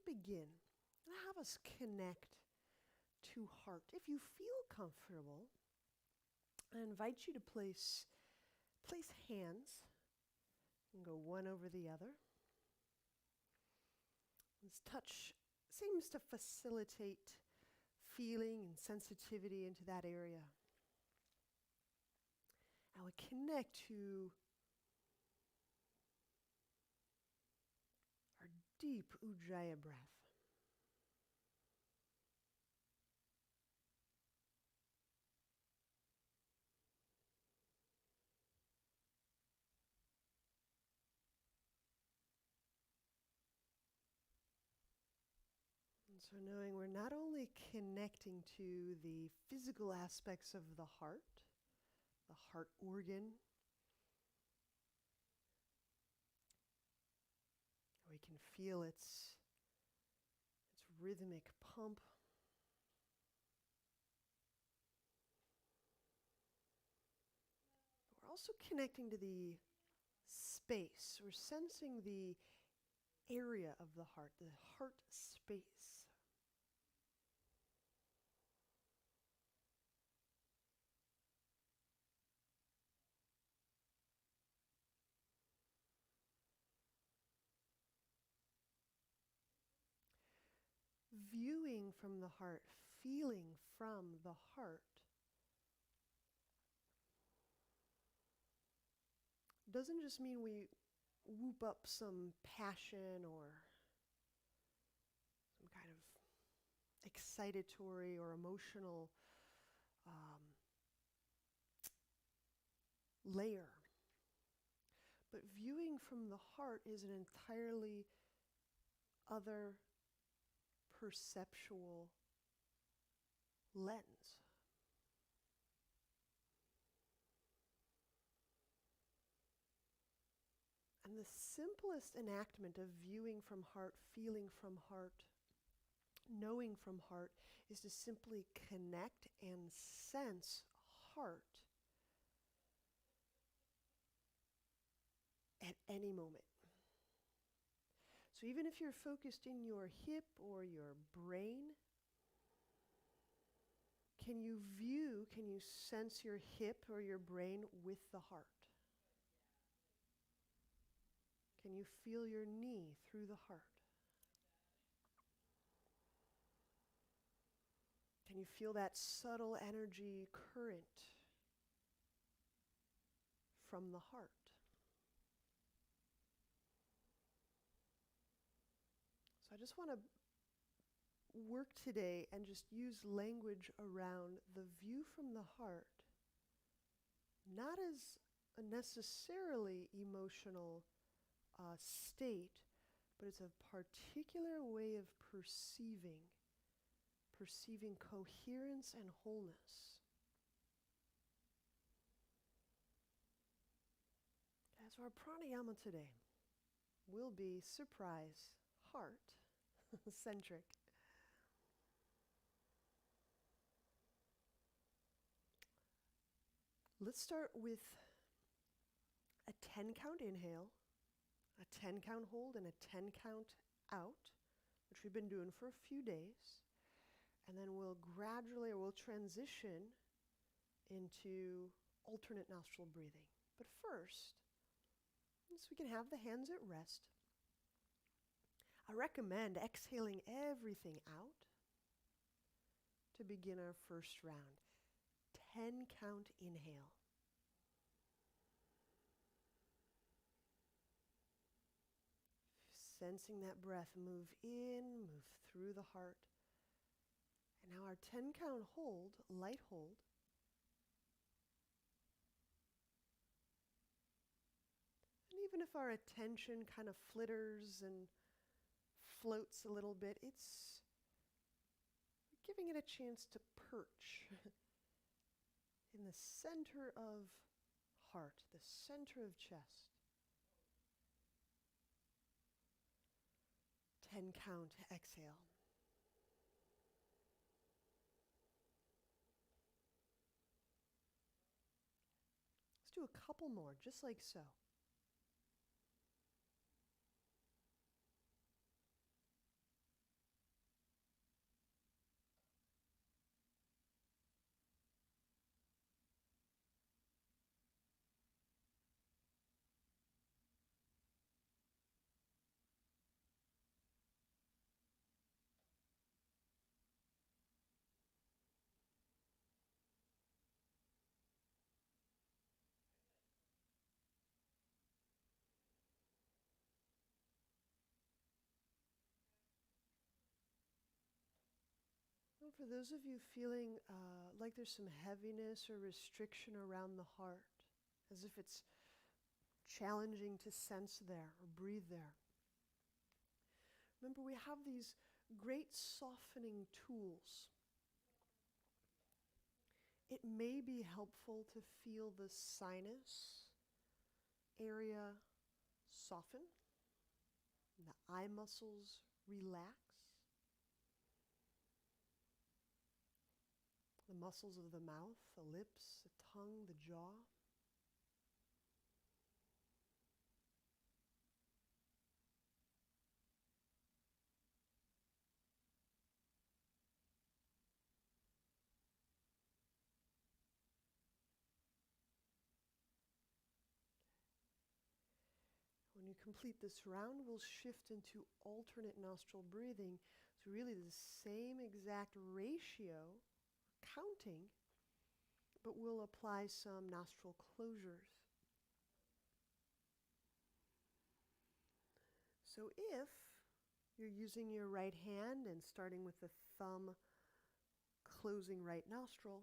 begin, I have us connect to heart. If you feel comfortable, I invite you to place hands and go one over the other. This touch seems to facilitate feeling and sensitivity into that area. And we connect to our deep Ujjayi breath. And so knowing we're not only connecting to the physical aspects of the heart organ, we can feel its rhythmic pump. We're also connecting to the space. We're sensing the area of the heart space. Viewing from the heart, feeling from the heart, doesn't just mean we whoop up some passion or some kind of excitatory or emotional layer. But viewing from the heart is an entirely other perceptual lens. And the simplest enactment of viewing from heart, feeling from heart, knowing from heart is to simply connect and sense heart at any moment. So even if you're focused in your hip or your brain, can you sense your hip or your brain with the heart? Can you feel your knee through the heart? Can you feel that subtle energy current from the heart? So I just want to work today and just use language around the view from the heart, not as a necessarily emotional state, but it's a particular way of perceiving coherence and wholeness. So our pranayama today will be, surprise, heart centric. Let's start with a 10 count inhale, a 10 count hold, and a 10 count out, which we've been doing for a few days. And then we'll transition into alternate nostril breathing. But first, so we can have the hands at rest, I recommend exhaling everything out to begin our first round. 10 count inhale. Sensing that breath move in, move through the heart. And now our 10 count hold, light hold. And even if our attention kind of flitters and floats a little bit, it's giving it a chance to perch in the center of heart, the center of chest. 10 count exhale. Let's do a couple more, just like so. For those of you feeling like there's some heaviness or restriction around the heart, as if it's challenging to sense there or breathe there, remember we have these great softening tools. It may be helpful to feel the sinus area soften, the eye muscles relax, the muscles of the mouth, the lips, the tongue, the jaw. When you complete this round, we'll shift into alternate nostril breathing. So really the same exact ratio, counting, but we'll apply some nostril closures. So if you're using your right hand and starting with the thumb closing right nostril,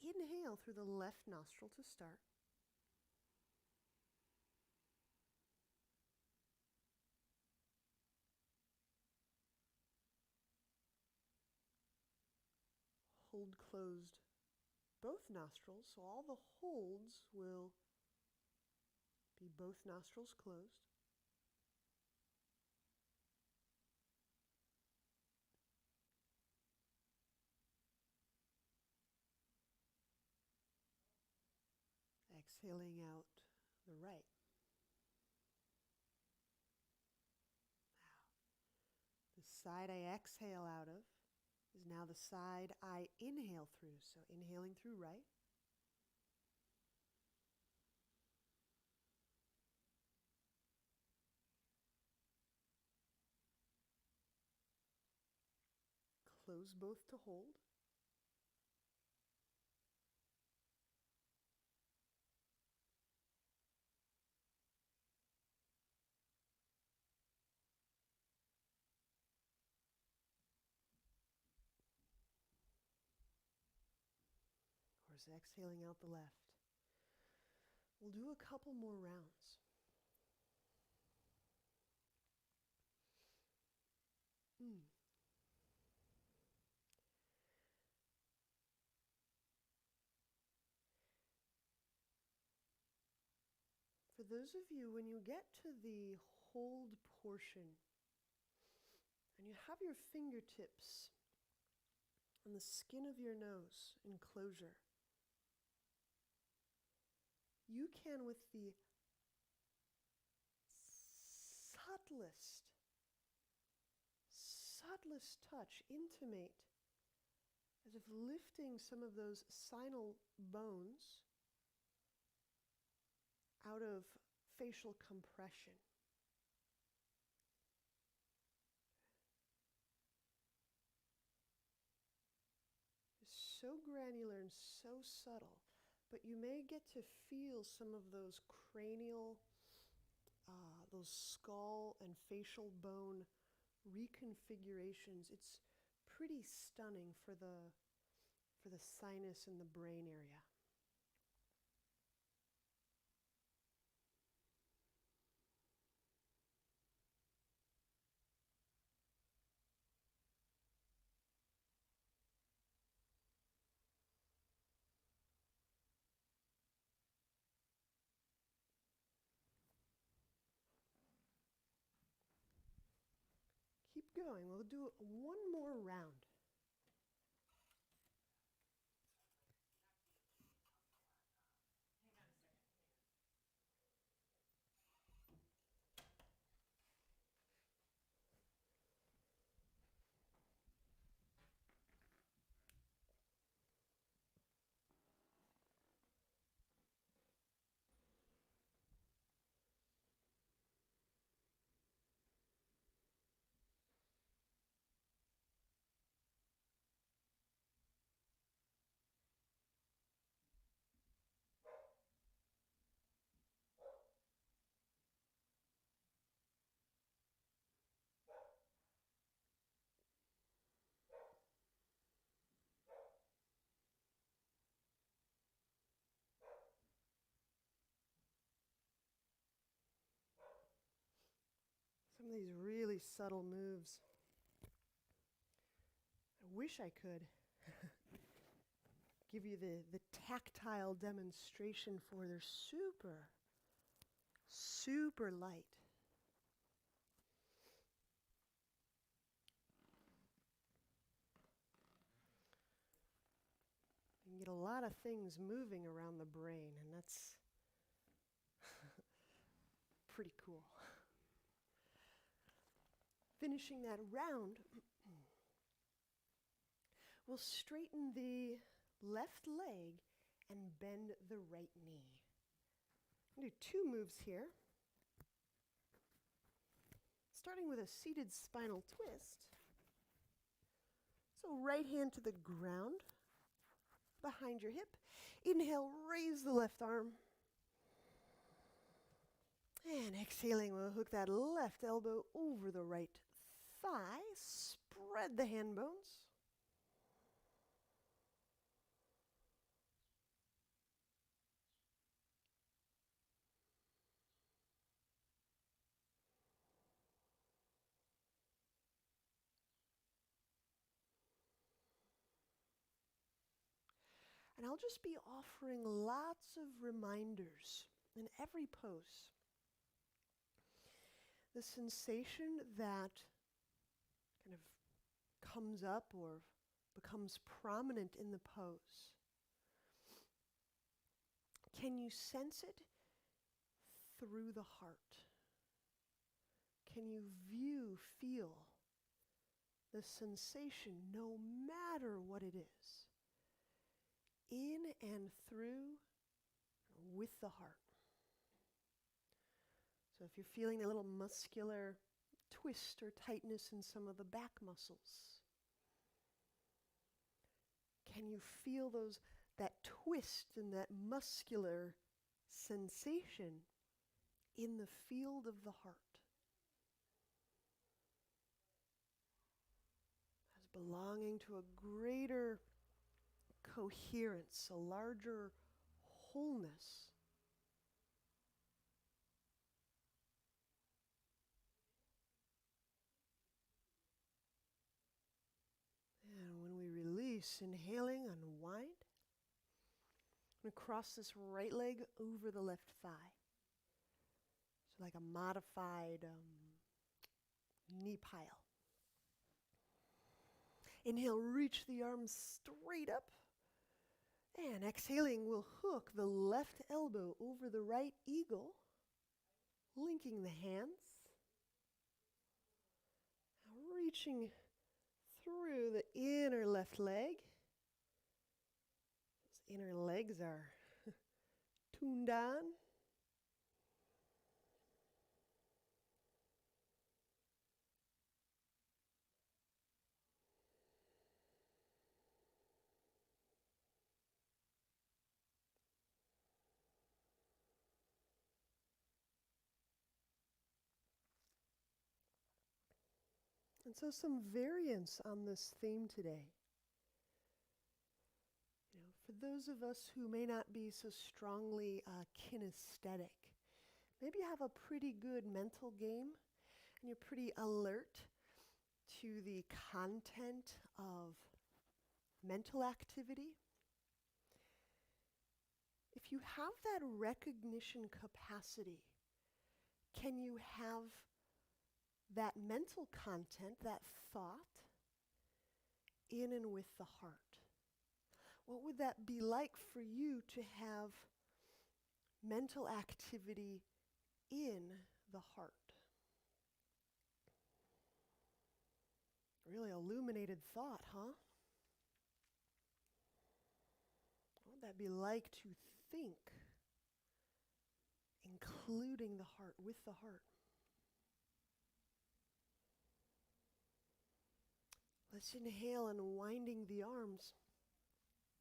you'd inhale through the left nostril to start. Hold closed both nostrils, so all the holds will be both nostrils closed. Exhaling out the right. The side I exhale out of is now the side I inhale through. So inhaling through right. Close both to hold. Of course, exhaling out the left. We'll do a couple more rounds. For those of you, when you get to the hold portion and you have your fingertips on the skin of your nose in closure, you can, with the subtlest touch, intimate as if lifting some of those sinal bones out of facial compression. It's so granular and so subtle, but you may get to feel some of those cranial, those skull and facial bone reconfigurations. It's pretty stunning for the sinus and the brain area. Keep going. We'll do one more round. These really subtle moves. I wish I could give you the tactile demonstration for they're super, super light. You can get a lot of things moving around the brain, and that's pretty cool. Finishing that round, we'll straighten the left leg and bend the right knee. I'll do 2 moves here. Starting with a seated spinal twist. So right hand to the ground, behind your hip. Inhale, raise the left arm. And exhaling, we'll hook that left elbow over the right thigh. Spread the hand bones. And I'll just be offering lots of reminders in every pose. The sensation that kind of comes up or becomes prominent in the pose. Can you sense it through the heart? Can you feel the sensation no matter what it is? In and through, with the heart. So if you're feeling a little muscular twist or tightness in some of the back muscles, can you feel that twist and that muscular sensation in the field of the heart? As belonging to a greater coherence, a larger wholeness. And when we release, inhaling, unwind. And cross this right leg over the left thigh. So like a modified knee pile. Inhale, reach the arms straight up. And exhaling, we'll hook the left elbow over the right eagle, linking the hands. Now reaching through the inner left leg. Those inner legs are tuned on. And so some variance on this theme today. For those of us who may not be so strongly kinesthetic, maybe you have a pretty good mental game and you're pretty alert to the content of mental activity. If you have that recognition capacity, can you have that mental content, that thought, in and with the heart? What would that be like for you to have mental activity in the heart? Really illuminated thought, huh? What would that be like to think, including the heart, with the heart? Let's inhale, unwinding the arms.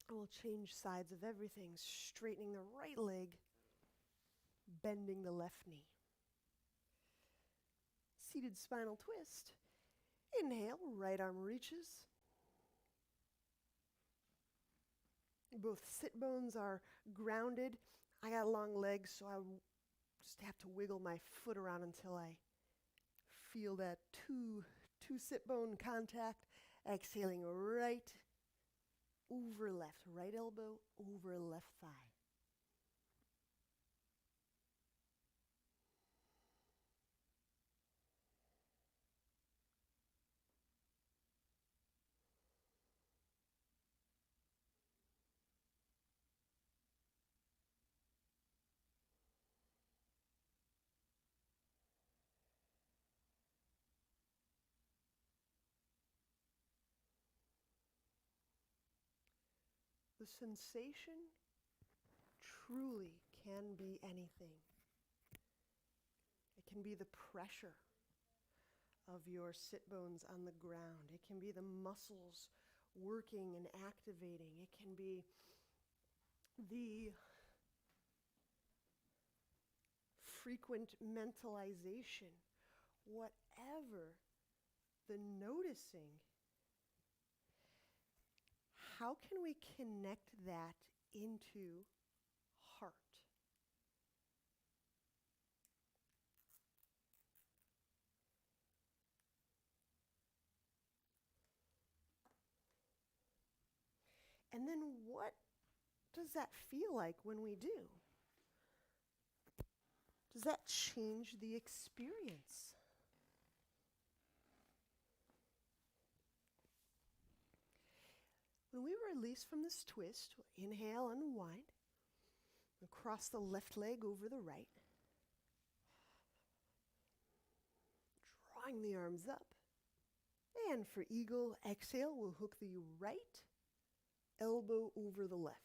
And we'll change sides of everything, straightening the right leg, bending the left knee. Seated spinal twist. Inhale, right arm reaches. Both sit bones are grounded. I got long legs, so I just have to wiggle my foot around until I feel that two sit bone contact. Exhaling right over left, right elbow over left thigh. The sensation truly can be anything. It can be the pressure of your sit bones on the ground. It can be the muscles working and activating. It can be the frequent mentalization. Whatever the noticing, how can we connect that into heart? And then what does that feel like when we do? Does that change the experience? When we release from this twist, we'll inhale, unwind, and cross the left leg over the right, drawing the arms up. And for eagle, exhale, we'll hook the right elbow over the left.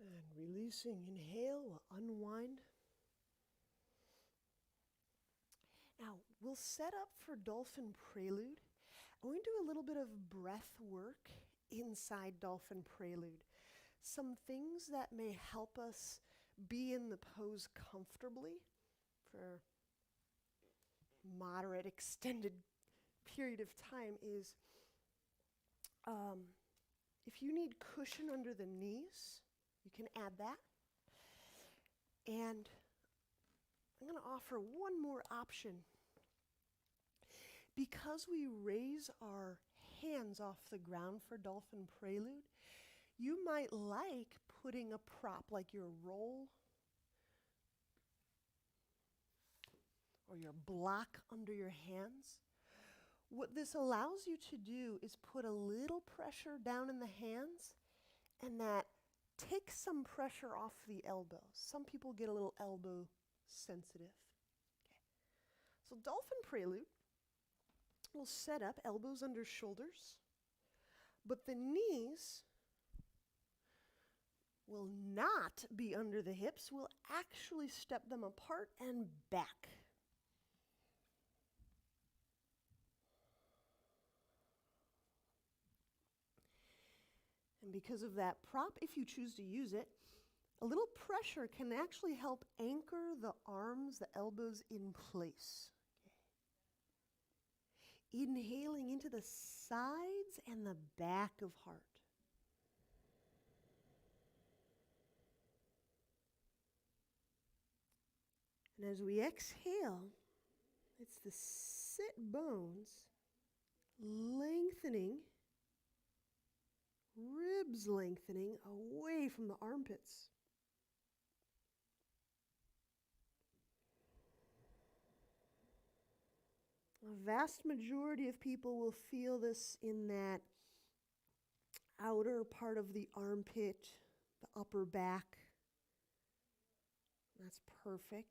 And releasing, inhale, we'll unwind. Now, we'll set up for Dolphin Prelude. I'm going to do a little bit of breath work inside Dolphin Prelude. Some things that may help us be in the pose comfortably for moderate, extended period of time is if you need cushion under the knees, you can add that. And I'm going to offer one more option. Because we raise our hands off the ground for Dolphin Prelude, you might like putting a prop like your roll or your block under your hands. What this allows you to do is put a little pressure down in the hands, and that takes some pressure off the elbows. Some people get a little elbow sensitive. Okay. So Dolphin Prelude, we'll set up elbows under shoulders, but the knees will not be under the hips. We'll actually step them apart and back. And because of that prop, if you choose to use it, a little pressure can actually help anchor the arms, the elbows in place. Okay. Inhaling into the sides and the back of heart. And as we exhale, it's the sit bones lengthening, ribs lengthening away from the armpits. A vast majority of people will feel this in that outer part of the armpit, the upper back, That's perfect.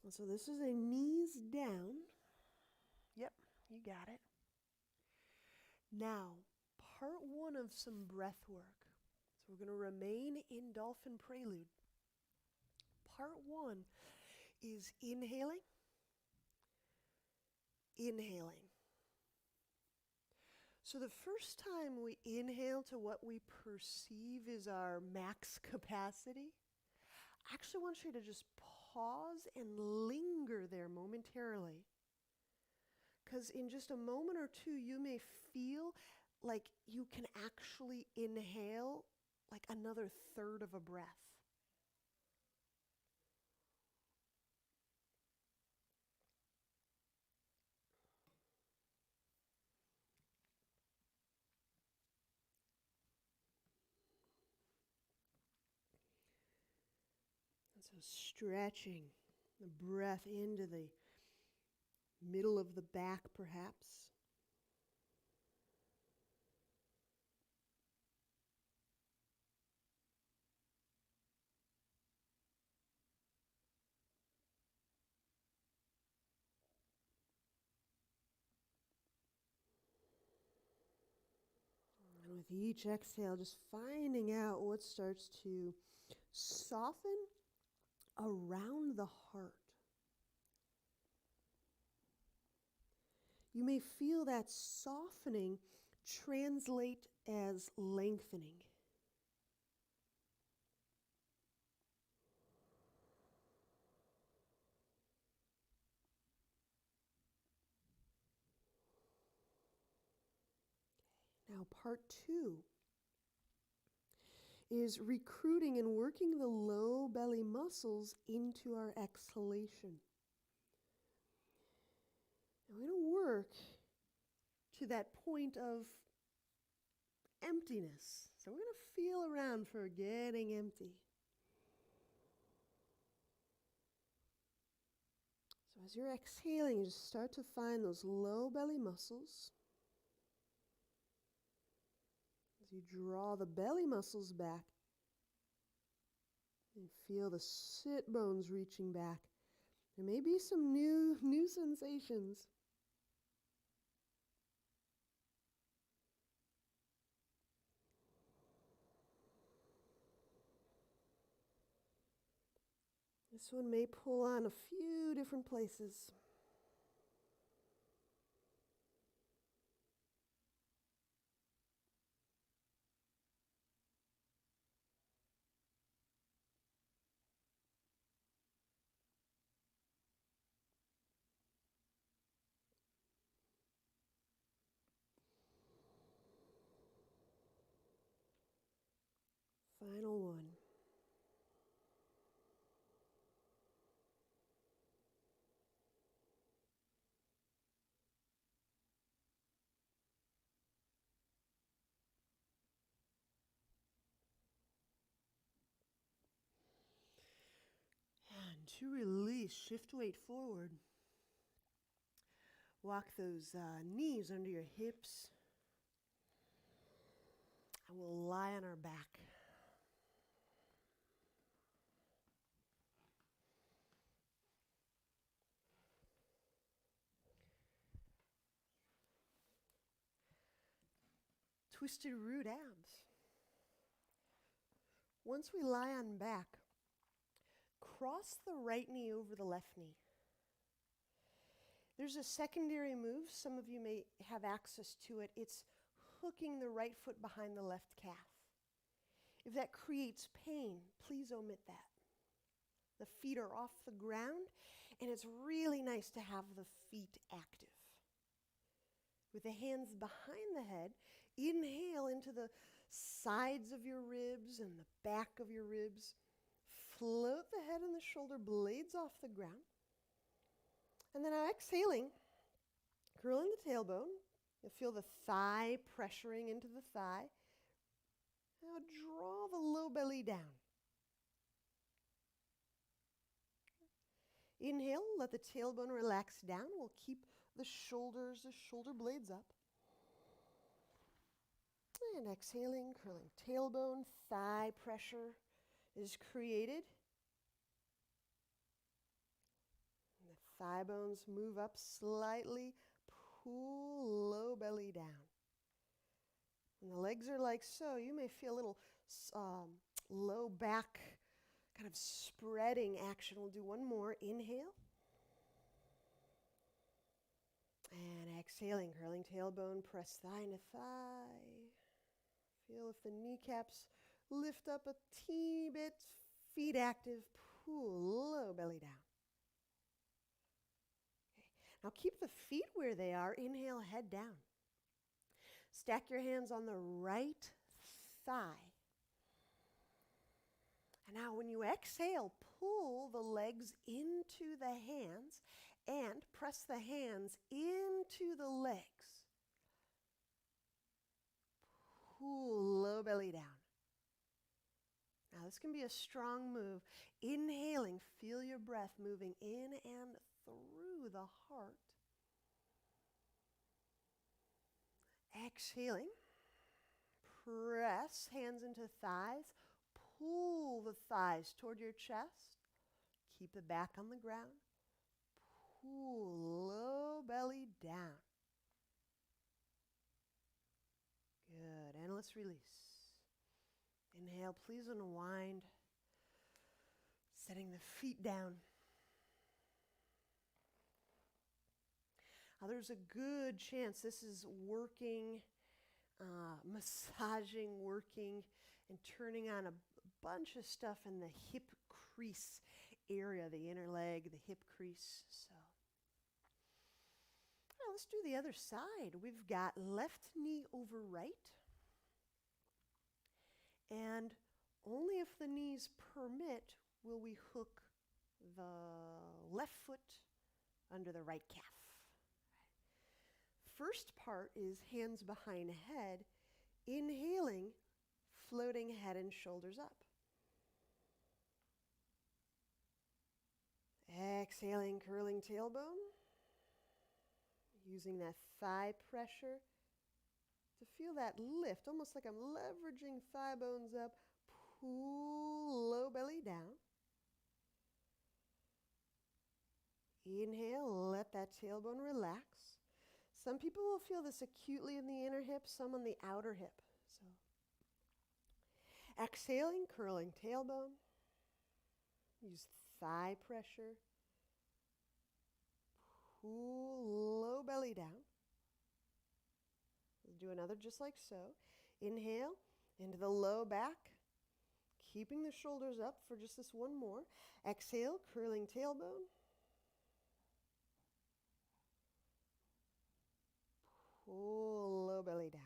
So this is a knees down. Yep, you got it. Now, part one of some breath work. So we're going to remain in dolphin prelude. Part one is inhaling, inhaling. So the first time we inhale to what we perceive is our max capacity, I actually want you to just pause and linger there momentarily. Because in just a moment or two, you may feel like you can actually inhale like another third of a breath. And so stretching the breath into the middle of the back, perhaps. And with each exhale, just finding out what starts to soften around the heart. You may feel that softening translate as lengthening. Now, part two is recruiting and working the low belly muscles into our exhalation. And we're going to work to that point of emptiness. So we're going to feel around for getting empty. So as you're exhaling, you just start to find those low belly muscles. As you draw the belly muscles back, and feel the sit bones reaching back. There may be some new sensations. This one may pull on a few different places. Final one. And to release, shift weight forward. Walk those knees under your hips. And we'll lie on our back. Twisted root abs. Once we lie on back, cross the right knee over the left knee. There's a secondary move. Some of you may have access to it. It's hooking the right foot behind the left calf. If that creates pain, please omit that. The feet are off the ground, and it's really nice to have the feet active. With the hands behind the head, inhale into the sides of your ribs and the back of your ribs. Float the head and the shoulder blades off the ground. And then exhaling, curling the tailbone, You'll feel the thigh pressuring into the thigh. Now draw the low belly down. Inhale, let the tailbone relax down. We'll keep the shoulder blades up. And exhaling, curling tailbone, thigh pressure is created. And the thigh bones move up slightly. Pull low belly down. When the legs are like so, you may feel a little low back kind of spreading action. We'll do one more. Inhale. And exhaling, curling tailbone, press thigh into thigh. Feel if the kneecaps lift up a teeny bit, feet active, pull low belly down. Okay. Now keep the feet where they are. Inhale, head down. Stack your hands on the right thigh. And now when you exhale, pull the legs into the hands and press the hands into the legs. Pull low belly down. Now this can be a strong move. Inhaling, feel your breath moving in and through the heart. Exhaling, press hands into thighs. Pull the thighs toward your chest. Keep the back on the ground. Pull low belly down. Good, and let's release. Inhale, please unwind. Setting the feet down. Now there's a good chance this is working, massaging, working, and turning on a bunch of stuff in the hip crease area, the inner leg, the hip crease. So now let's do the other side. We've got left knee over right. And only if the knees permit will we hook the left foot under the right calf. First part is hands behind head, inhaling, floating head and shoulders up. Exhaling, curling tailbone, using that thigh pressure to feel that lift, almost like I'm leveraging thigh bones up. Pull low belly down. Inhale, let that tailbone relax. Some people will feel this acutely in the inner hip, some on the outer hip. So, exhaling, curling tailbone. Use thigh pressure. Pull low belly down. We'll do another just like so. Inhale into the low back, keeping the shoulders up for just this one more. Exhale, curling tailbone. Pull low belly down.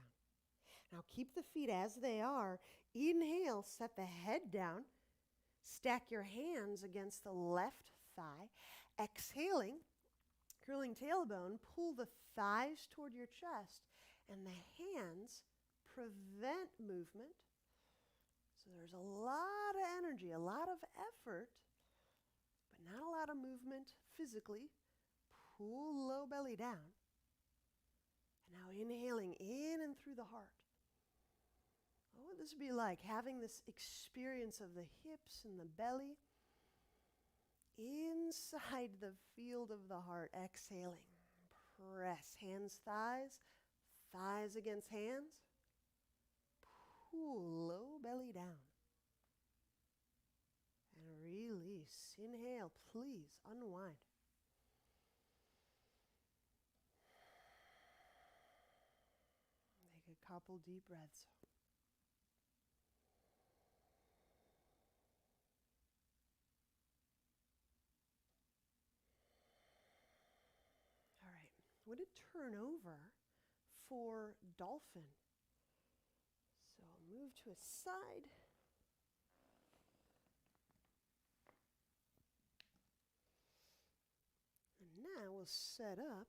Now keep the feet as they are. Inhale, set the head down. Stack your hands against the left thigh. Exhaling, curling tailbone, pull the thighs toward your chest, and the hands prevent movement. So there's a lot of energy, a lot of effort, but not a lot of movement physically. Pull low belly down. And now inhaling in and through the heart. What would this be like, having this experience of the hips and the belly inside the field of the heart? Exhaling. Press hands, thighs, thighs against hands. Pull low belly down. And release. Inhale, please unwind. Take a couple deep breaths. All right, we're going to turn over for dolphin. So move to a side. And now we'll set up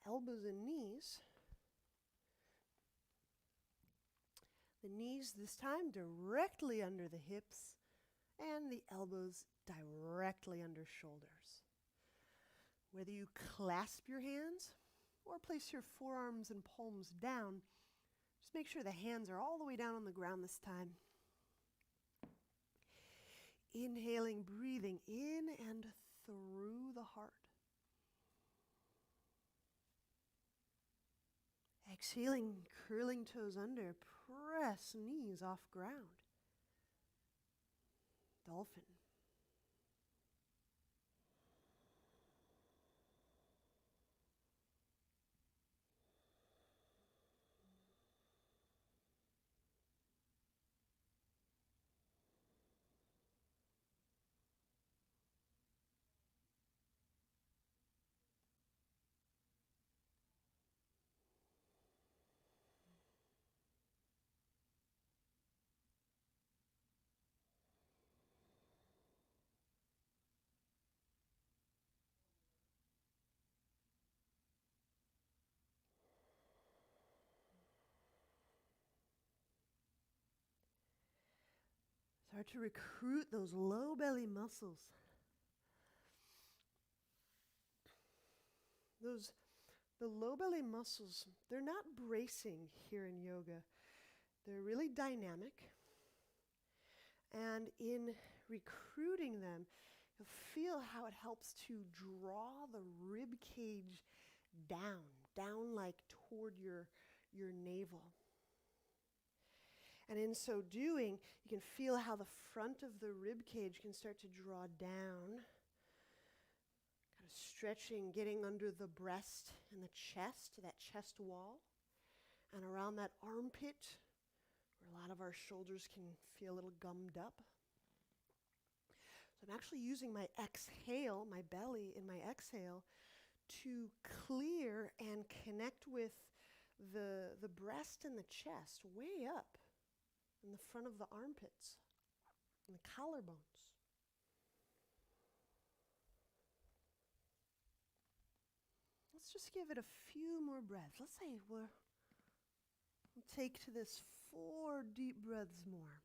elbows and knees. The knees this time directly under the hips and the elbows directly under shoulders. Whether you clasp your hands or place your forearms and palms down, just make sure the hands are all the way down on the ground this time. Inhaling, breathing in and through the heart. Exhaling, curling toes under, press knees off ground. Dolphin. Start to recruit those low belly muscles. The low belly muscles, they're not bracing here in yoga. They're really dynamic. And in recruiting them, you'll feel how it helps to draw the rib cage down like toward your navel. And in so doing, you can feel how the front of the rib cage can start to draw down, kind of stretching, getting under the breast and the chest, that chest wall, and around that armpit, where a lot of our shoulders can feel a little gummed up. So I'm actually using my exhale, my belly in my exhale, to clear and connect with the breast and the chest way up in the front of the armpits and the collarbones. Let's just give it a few more breaths. Let's say we'll take to this 4 deep breaths more.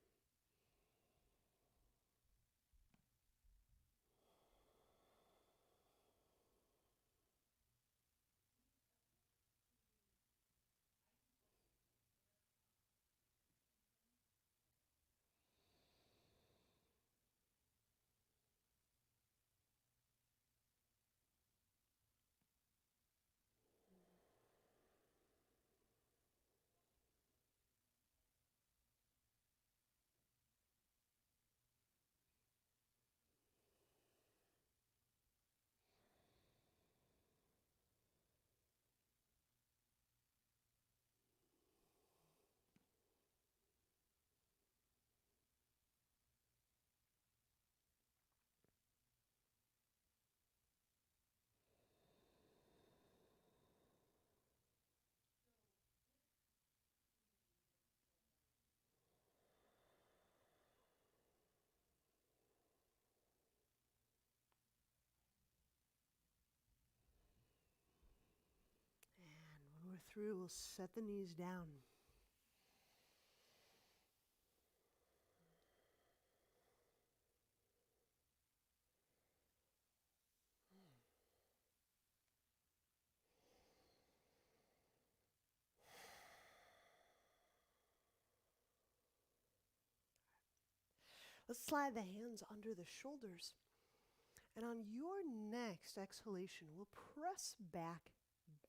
When we're through, we'll set the knees down. Let's slide the hands under the shoulders. And on your next exhalation, we'll press back,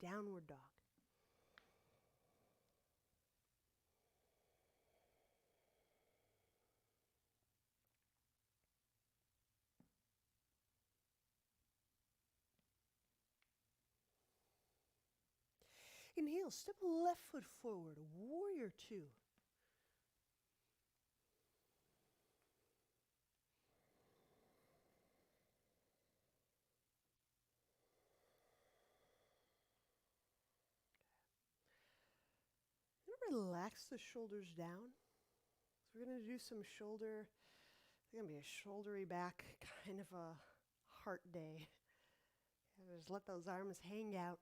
downward dog. Inhale, step left foot forward, warrior 2. Relax the shoulders down. So we're going to do some shoulder, it's going to be a shouldery back kind of a heart day. And just let those arms hang out.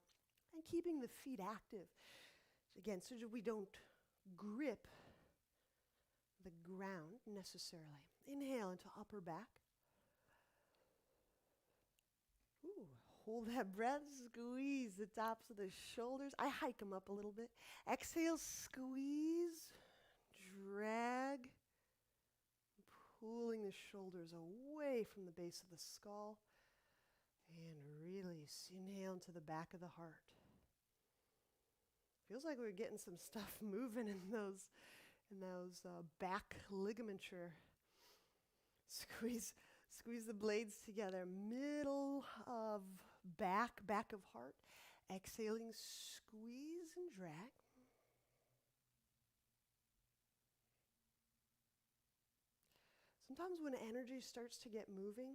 and keeping the feet active. Again, so that we don't grip the ground necessarily. Inhale into upper back. Ooh, hold that breath, squeeze the tops of the shoulders. I hike them up a little bit. Exhale, squeeze, drag, pulling the shoulders away from the base of the skull. And release. Inhale into the back of the heart. Feels like we're getting some stuff moving in those back ligamenture. Squeeze the blades together. Middle of back of heart. Exhaling, squeeze and drag. Sometimes when energy starts to get moving,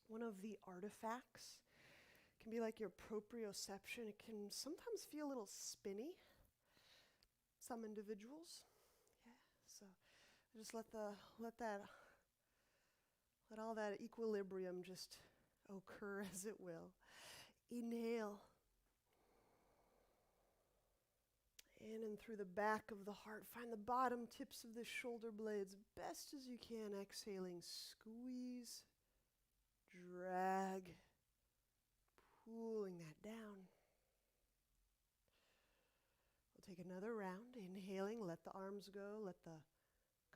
one of the artifacts can be like your proprioception. It can sometimes feel a little spinny. Some individuals. Yeah. So just let all that equilibrium just occur as it will. Inhale. In and through the back of the heart. Find the bottom tips of the shoulder blades best as you can. Exhaling, squeeze, drag, pulling that down. We'll take another round. Inhaling, let the arms go, let the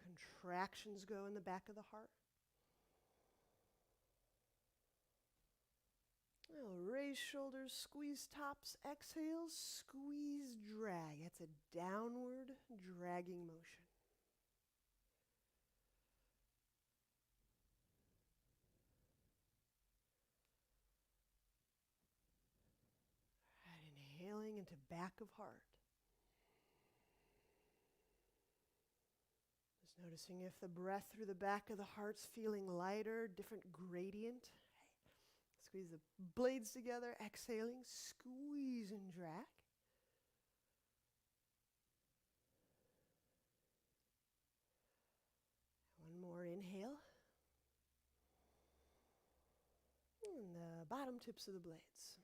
contractions go in the back of the heart. Now raise shoulders, squeeze tops, exhale, squeeze, drag. That's a downward dragging motion. Inhaling into back of heart. Just noticing if the breath through the back of the heart's feeling lighter, different gradient. Squeeze the blades together, exhaling, squeeze and drag. One more inhale. And the bottom tips of the blades.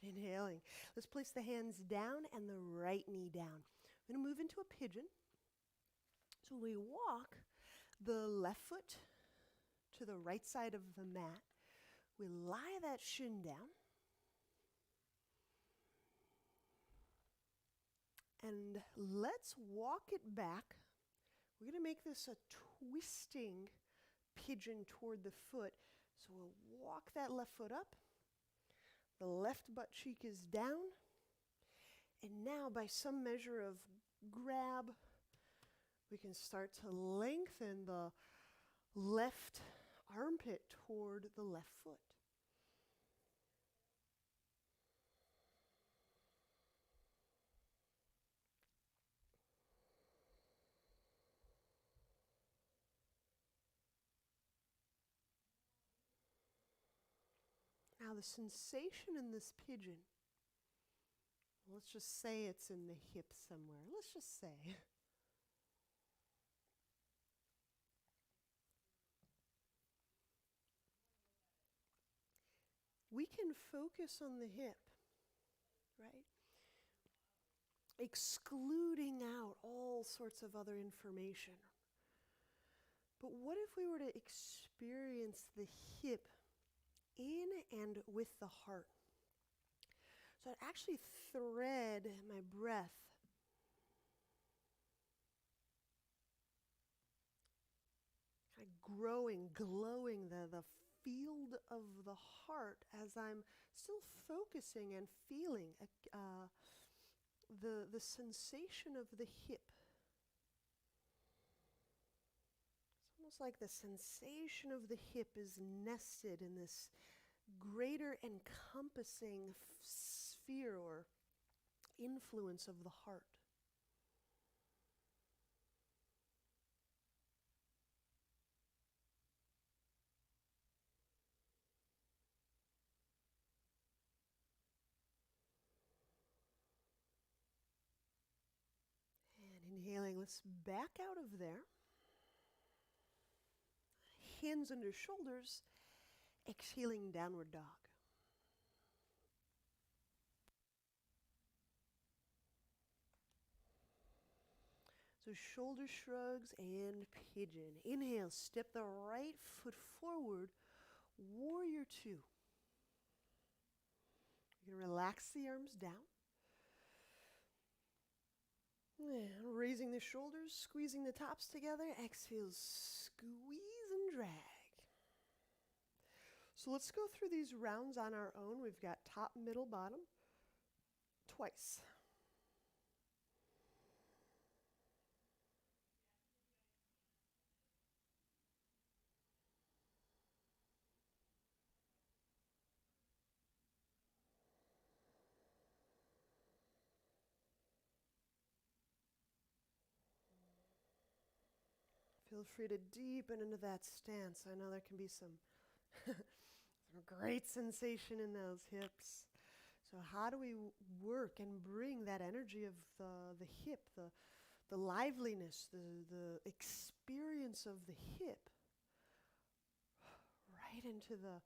Inhaling. Let's place the hands down and the right knee down. I'm going to move into a pigeon. So we walk the left foot to the right side of the mat. We lie that shin down. And let's walk it back. We're going to make this a twisting pigeon toward the foot. So we'll walk that left foot up. The left butt cheek is down. And now by some measure of grab, we can start to lengthen the left armpit toward the left foot. Now the sensation in this pigeon, let's just say it's in the hip somewhere. Let's just say. We can focus on the hip, right? Excluding out all sorts of other information. But what if we were to experience the hip in and with the heart? So I'd actually thread my breath kind of growing, glowing the field of the heart as I'm still focusing and feeling the sensation of the hip. It's almost like the sensation of the hip is nested in this greater encompassing sphere or influence of the heart. Inhaling, let's back out of there. Hands under shoulders, exhaling, downward dog. So shoulder shrugs and pigeon. Inhale, step the right foot forward, warrior two. You're going to relax the arms down. And raising the shoulders, squeezing the tops together. Exhale, squeeze and drag. So let's go through these rounds on our own. We've got top, middle, bottom, twice. Feel free to deepen into that stance. I know there can be some great sensation in those hips. So how do we work and bring that energy of the hip, the liveliness, the experience of the hip right into the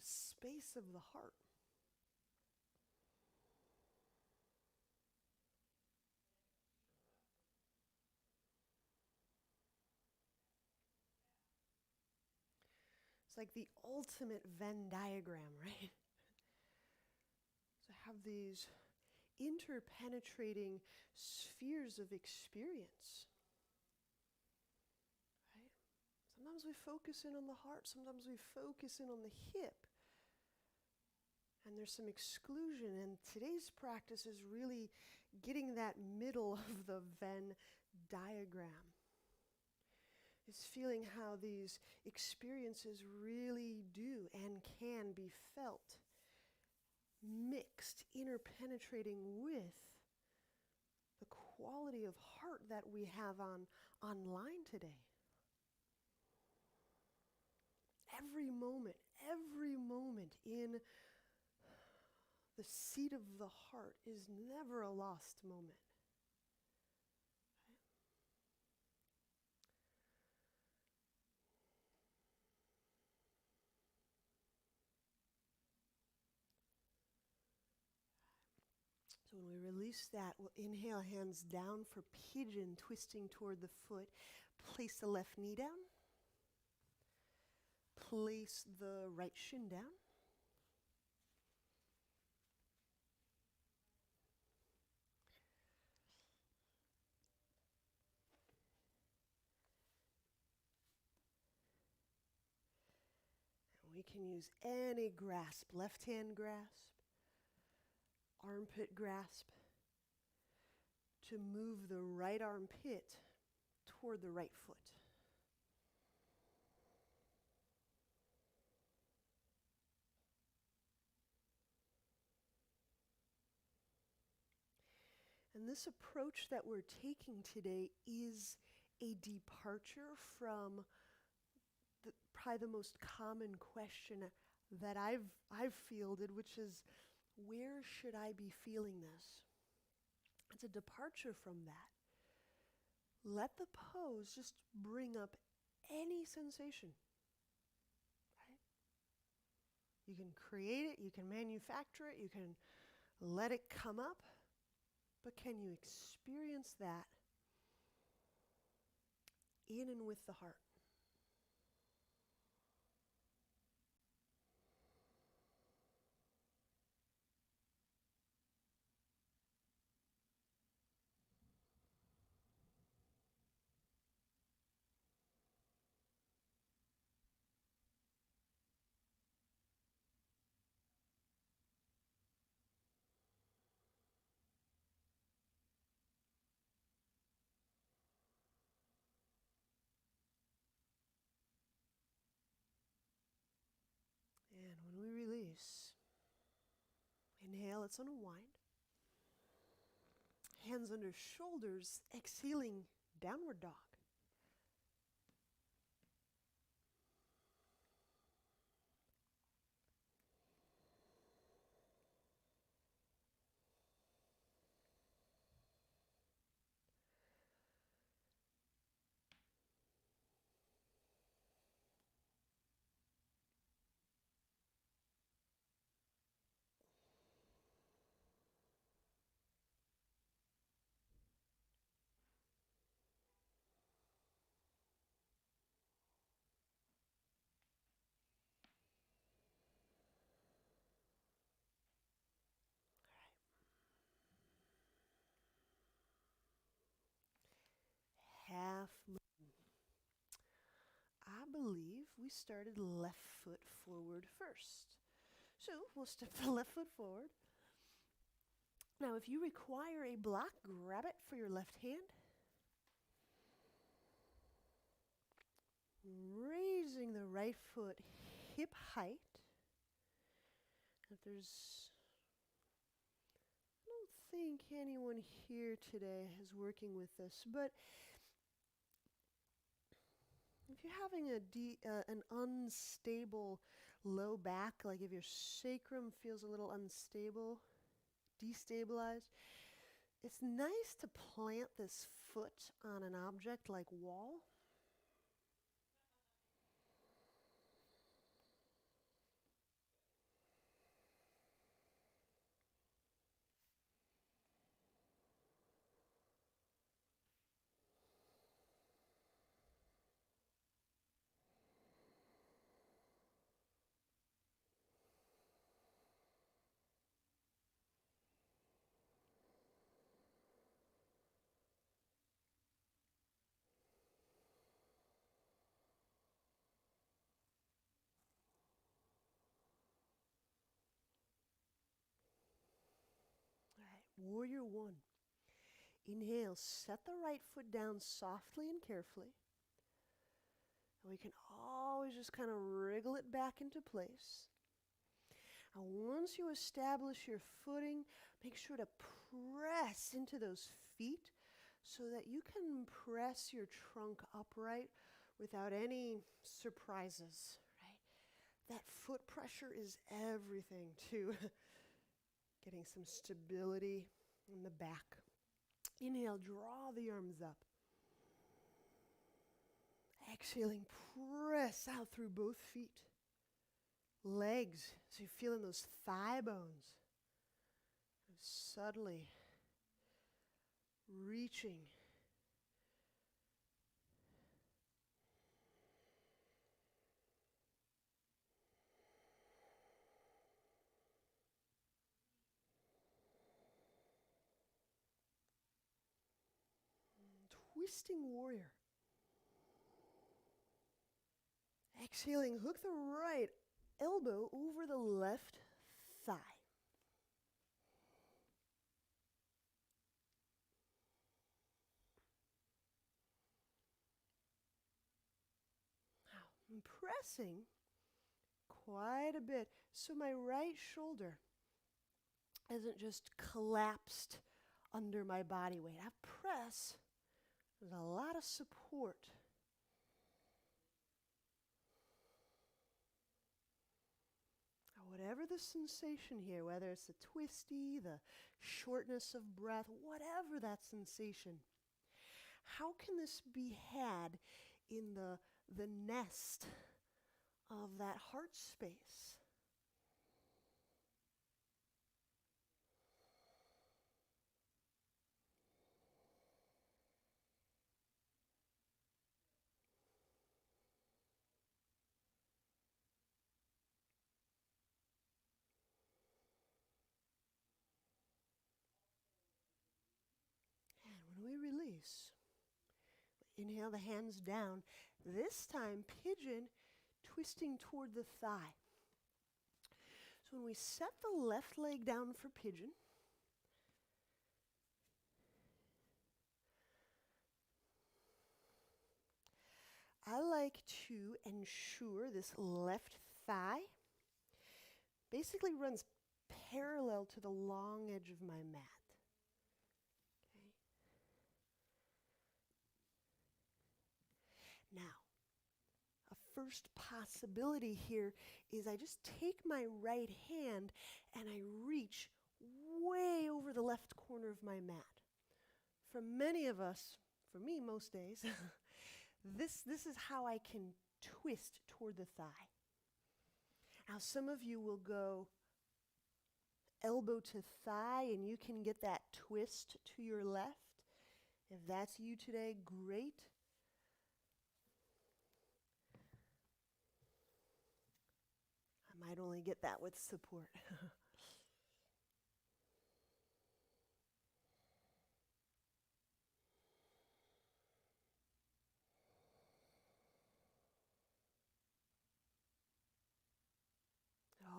space of the heart? It's like the ultimate Venn diagram, right? So have these interpenetrating spheres of experience. Right? Sometimes we focus in on the heart, sometimes we focus in on the hip. And there's some exclusion, and today's practice is really getting that middle of the Venn diagram. Is feeling how these experiences really do and can be felt, mixed, interpenetrating with the quality of heart that we have online today. Every moment in the seat of the heart is never a lost moment. So when we release that, we'll inhale, hands down for pigeon, twisting toward the foot. Place the left knee down. Place the right shin down. And we can use any grasp, left hand grasp, armpit grasp, to move the right armpit toward the right foot. And this approach that we're taking today is a departure from probably the most common question that I've fielded, which is, where should I be feeling this? It's a departure from that. Let the pose just bring up any sensation. Right? You can create it, you can manufacture it, you can let it come up, but can you experience that in and with the heart? And when we release, inhale, let's unwind. Hands under shoulders, exhaling, downward dog. believe we started left foot forward first. So we'll step the left foot forward. Now, if you require a block, grab it for your left hand. Raising the right foot hip height. If there's, I don't think anyone here today is working with this, but if you're having an unstable low back, like if your sacrum feels a little unstable, destabilized, it's nice to plant this foot on an object like wall. All right, warrior one. Inhale, set the right foot down softly and carefully. And we can always just kind of wriggle it back into place. And once you establish your footing, make sure to press into those feet so that you can press your trunk upright without any surprises, right? That foot pressure is everything to getting some stability in the back. Inhale, draw the arms up. Exhaling, press out through both feet. Legs, so you're feeling those thigh bones. And subtly reaching. Twisting warrior. Exhaling, hook the right elbow over the left thigh. Now, I'm pressing quite a bit so my right shoulder isn't just collapsed under my body weight. I press with a lot of support. Whatever the sensation here, whether it's the twisty, the shortness of breath, whatever that sensation, how can this be had in the nest of that heart space? And when we release, inhale the hands down. This time, pigeon twisting toward the thigh. So when we set the left leg down for pigeon, I like to ensure this left thigh basically runs parallel to the long edge of my mat. Okay. Now, a first possibility here is I just take my right hand and I reach way over the left corner of my mat. For many of us, for me most days, this is how I can twist toward the thigh. Now some of you will go elbow to thigh and you can get that twist to your left. If that's you today, great. I might only get that with support.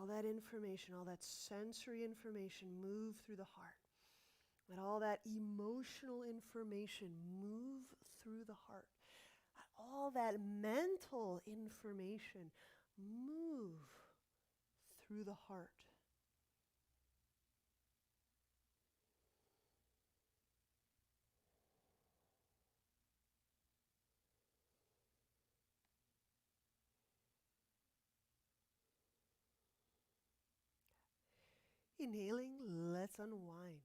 all that information, all that sensory information move through the heart. Let all that emotional information move through the heart. Let all that mental information move through the heart. Inhaling, let's unwind.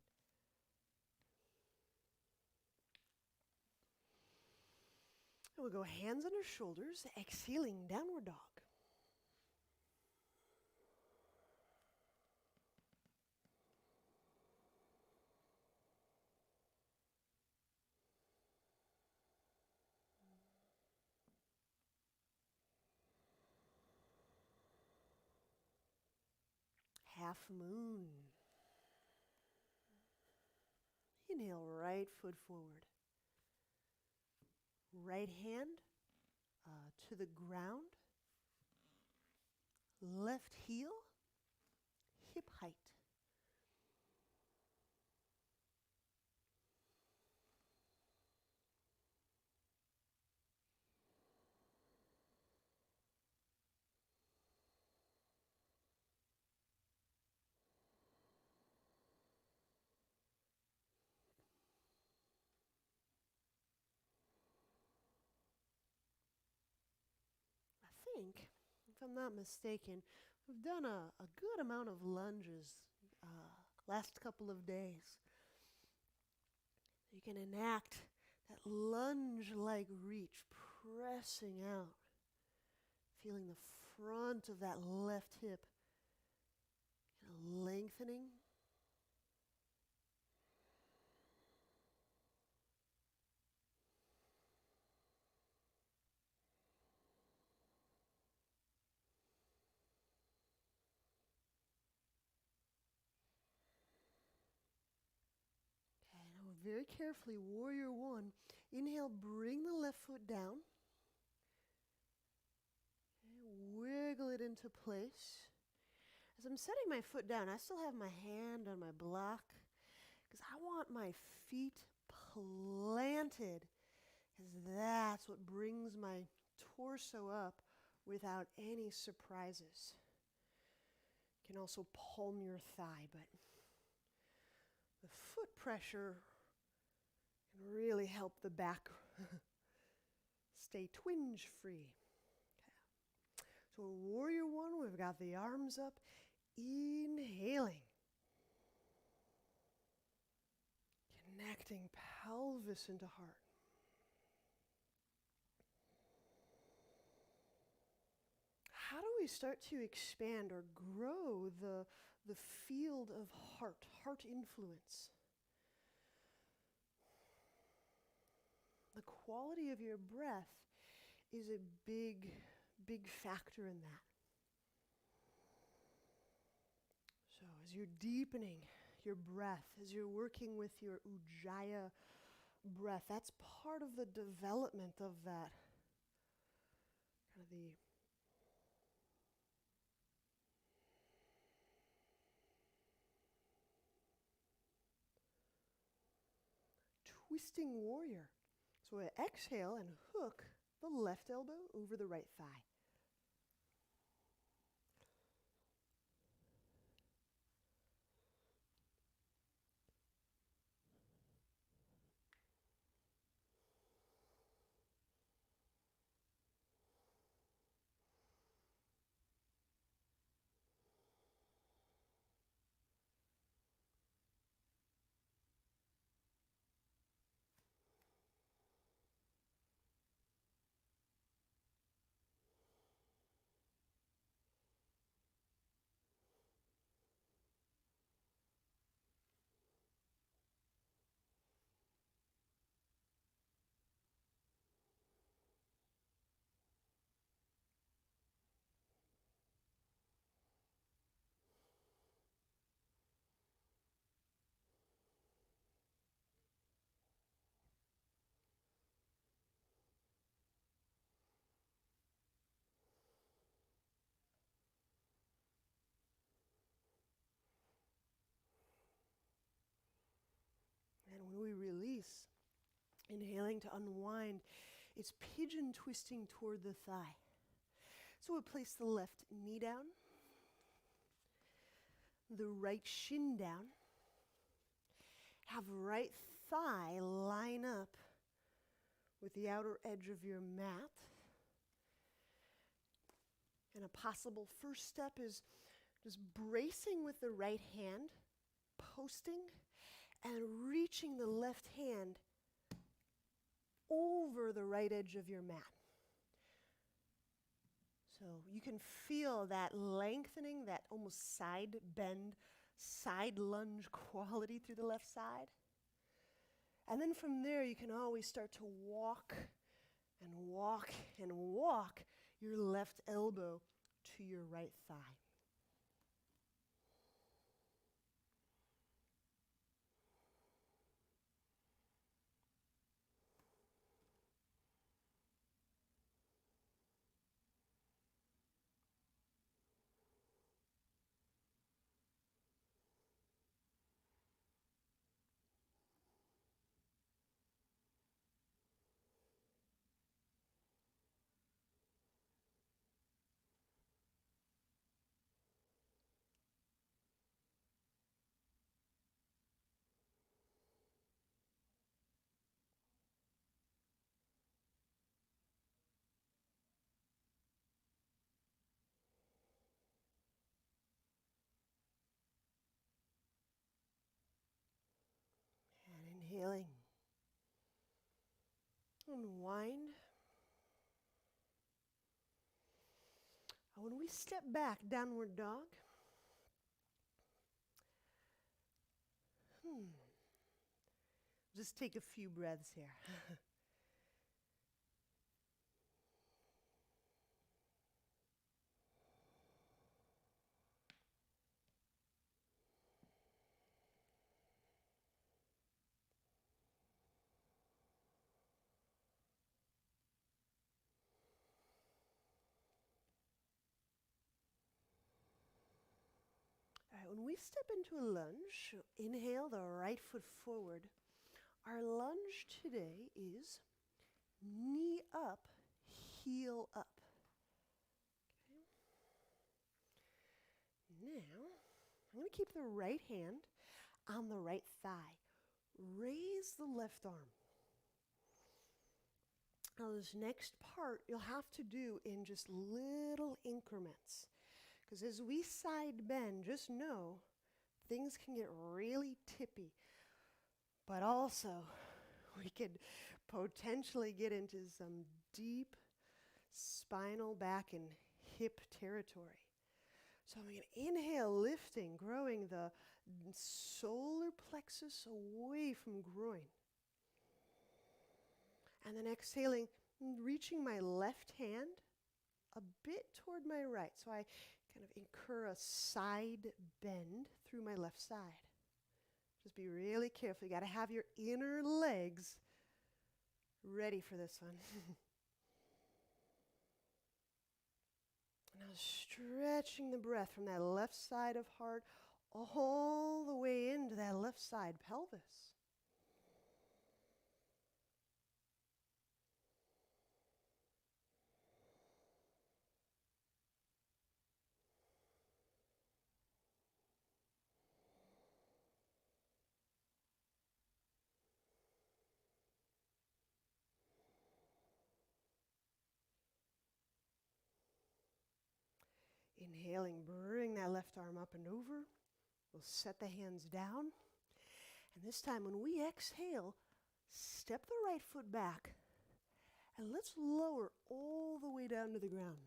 And we'll go hands under shoulders, exhaling, downward dog. Half moon. Inhale, right foot forward. Right hand to the ground. Left heel, hip height. I think, if I'm not mistaken, we've done a good amount of lunges last couple of days. You can enact that lunge-like reach, pressing out, feeling the front of that left hip kind of lengthening. Okay, now very carefully, warrior one. Inhale, bring the left foot down. Okay, wiggle it into place. As I'm setting my foot down, I still have my hand on my block because I want my feet planted, because that's what brings my torso up without any surprises. You can also palm your thigh, but the foot pressure can really help the back stay twinge free. Okay. So warrior one, we've got the arms up, inhaling. Connecting pelvis into heart. How do we start to expand or grow the field of heart influence? The quality of your breath is a big factor in that. So as you're deepening your breath, as you're working with your Ujjayi breath, that's part of the development of that, kind of the twisting warrior. So exhale and hook the left elbow over the right thigh. Inhaling to unwind. It's pigeon twisting toward the thigh. So we'll place the left knee down, the right shin down. Have right thigh line up with the outer edge of your mat. And a possible first step is just bracing with the right hand, posting, and reaching the left hand over the right edge of your mat. So you can feel that lengthening, that almost side bend, side lunge quality through the left side. And then from there, you can always start to walk and walk and walk your left elbow to your right thigh. And inhaling. Unwind. When we step back, downward dog. Just take a few breaths here. All right, when we step into a lunge, inhale the right foot forward. Our lunge today is knee up, heel up. Okay. Now, I'm going to keep the right hand on the right thigh. Raise the left arm. Now this next part you'll have to do in just little increments. Because as we side bend, just know things can get really tippy. But also, we could potentially get into some deep spinal back and hip territory. So I'm going to inhale, lifting, growing the solar plexus away from groin. And then exhaling, reaching my left hand a bit toward my right. So I kind of incur a side bend through my left side. Just be really careful. You got to have your inner legs ready for this one. Now stretching the breath from that left side of heart all the way into that left side pelvis. Inhaling, bring that left arm up and over. We'll set the hands down. And this time when we exhale, step the right foot back. And let's lower all the way down to the ground.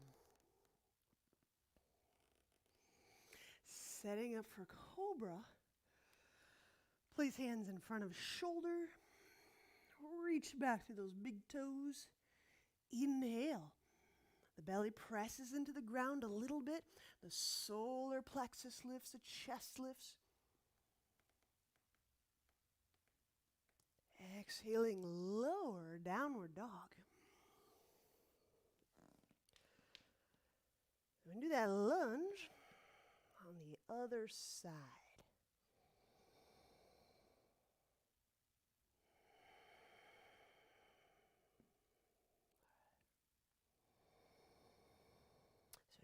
Setting up for cobra. Place hands in front of shoulder. Reach back to those big toes. Inhale. The belly presses into the ground a little bit. The solar plexus lifts, the chest lifts. Exhaling, lower, downward dog. We're going to do that lunge on the other side.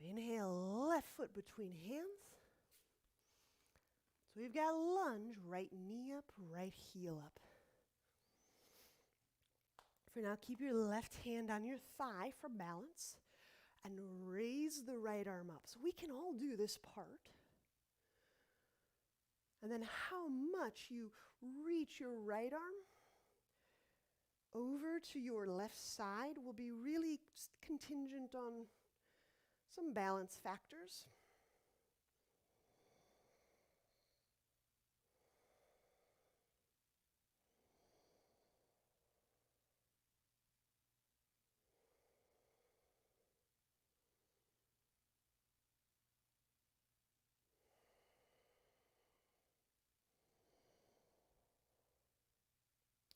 Inhale, left foot between hands. So we've got lunge, right knee up, right heel up. For now, keep your left hand on your thigh for balance and raise the right arm up. So we can all do this part. And then how much you reach your right arm over to your left side will be really contingent on some balance factors.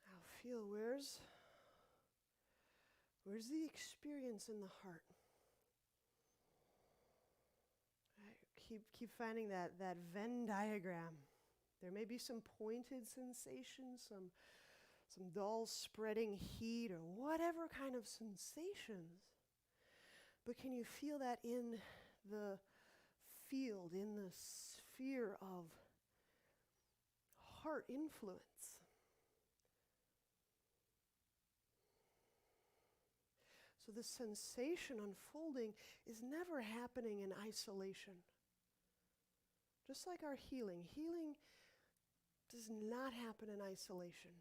Now feel where's the experience in the heart? Keep finding that Venn diagram. There may be some pointed sensations, some dull spreading heat or whatever kind of sensations. But can you feel that in the field, in the sphere of heart influence? So the sensation unfolding is never happening in isolation. Just like our healing. Healing does not happen in isolation.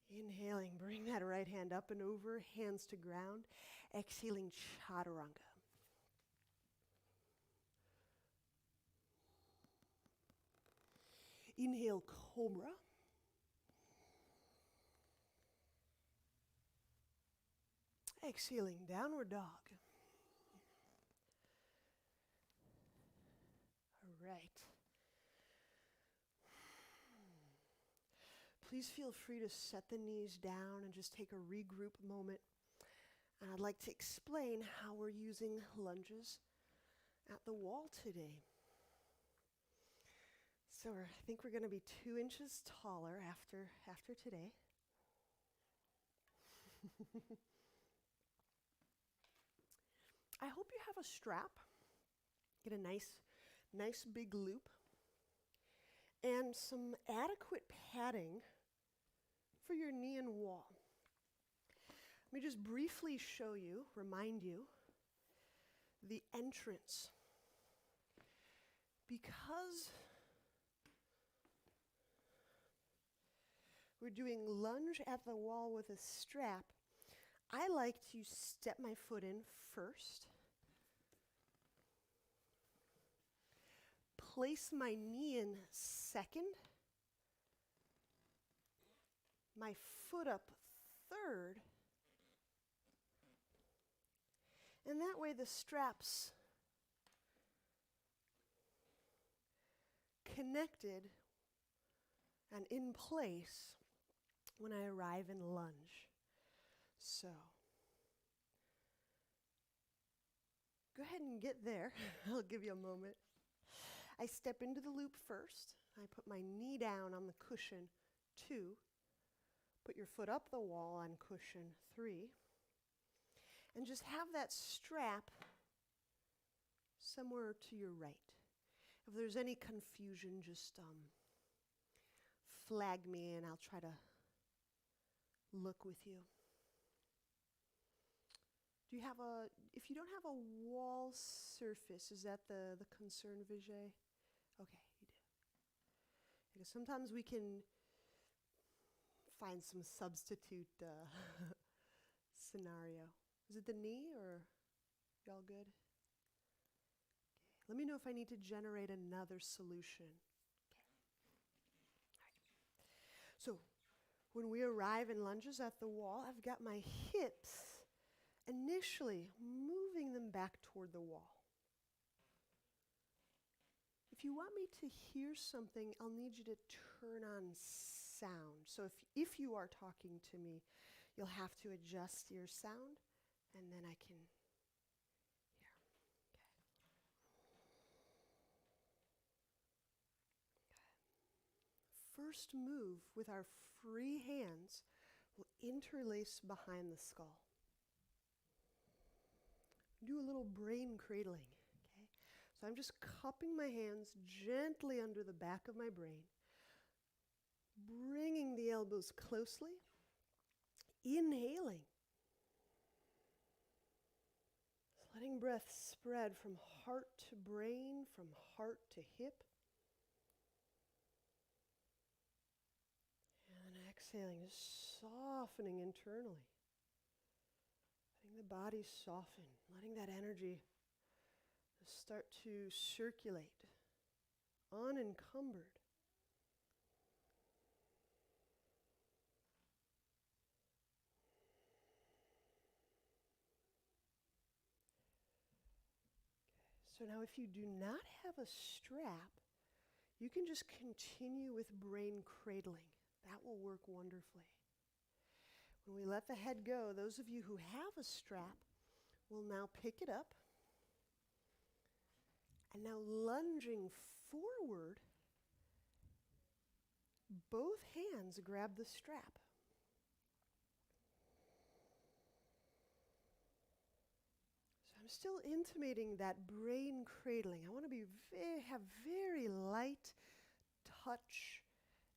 Inhaling, bring that right hand up and over, hands to ground. Exhaling, chaturanga. Inhale, cobra. Exhaling, downward dog. All right. Please feel free to set the knees down and just take a regroup moment. And I'd like to explain how we're using lunges at the wall today. So I think we're going to be 2 inches taller after today. I hope you have a strap. Get a nice big loop. And some adequate padding for your knee and wall. Let me just briefly remind you, the entrance. Because we're doing lunge at the wall with a strap, I like to step my foot in first, place my knee in second, my foot up third, and that way the strap's connected and in place when I arrive in lunge. So, go ahead and get there. I'll give you a moment. I step into the loop first. I put my knee down on the cushion, 2. Put your foot up the wall on cushion, 3. And just have that strap somewhere to your right. If there's any confusion, just flag me and I'll try to look with you. If you don't have a wall surface, is that the concern, Vijay? Okay, you do. Because sometimes we can find some substitute scenario. Is it the knee or y'all good? Okay. Let me know if I need to generate another solution. Okay. All right. So when we arrive in lunges at the wall, I've got my hips initially moving them back toward the wall. If you want me to hear something, I'll need you to turn on sound. So if you are talking to me, you'll have to adjust your sound, and then I can hear. Okay. First move with our free hands will interlace behind the skull. do a little brain cradling. Okay? So I'm just cupping my hands gently under the back of my brain, bringing the elbows closely, inhaling. Letting breath spread from heart to brain, from heart to hip. And exhaling, just softening internally. Letting the body soften, letting that energy start to circulate, unencumbered. So now if you do not have a strap, you can just continue with brain cradling. That will work wonderfully. When we let the head go, those of you who have a strap will now pick it up. And now lunging forward, both hands grab the strap. I'm still intimating that brain cradling. I want to have very light touch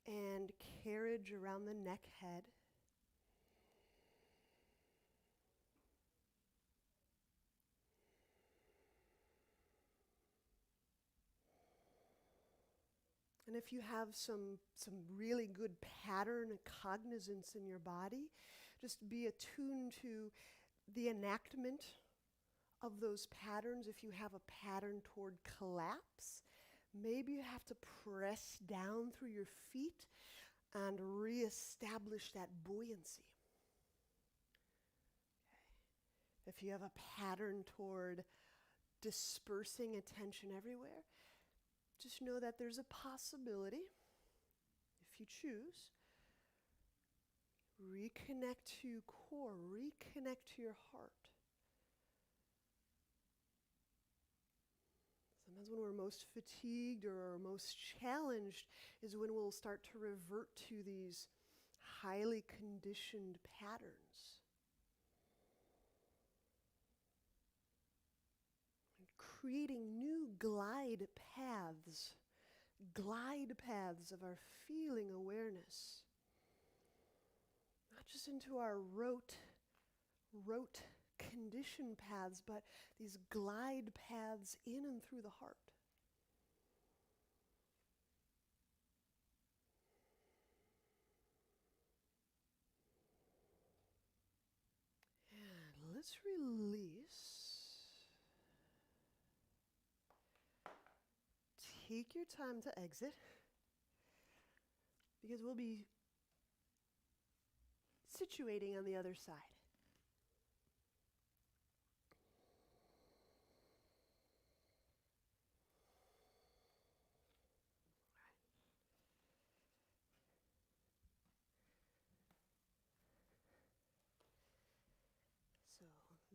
and carriage around the neck head. And if you have some really good pattern cognizance in your body, just be attuned to the enactment of those patterns. If you have a pattern toward collapse, maybe you have to press down through your feet and reestablish that buoyancy. Okay. If you have a pattern toward dispersing attention everywhere, just know that there's a possibility, if you choose, reconnect to core, reconnect to your heart. Sometimes when we're most fatigued or most challenged is when we'll start to revert to these highly conditioned patterns. And creating new glide paths of our feeling awareness. Not just into our rote condition paths, but these glide paths in and through the heart. And let's release. Take your time to exit, because we'll be situating on the other side. So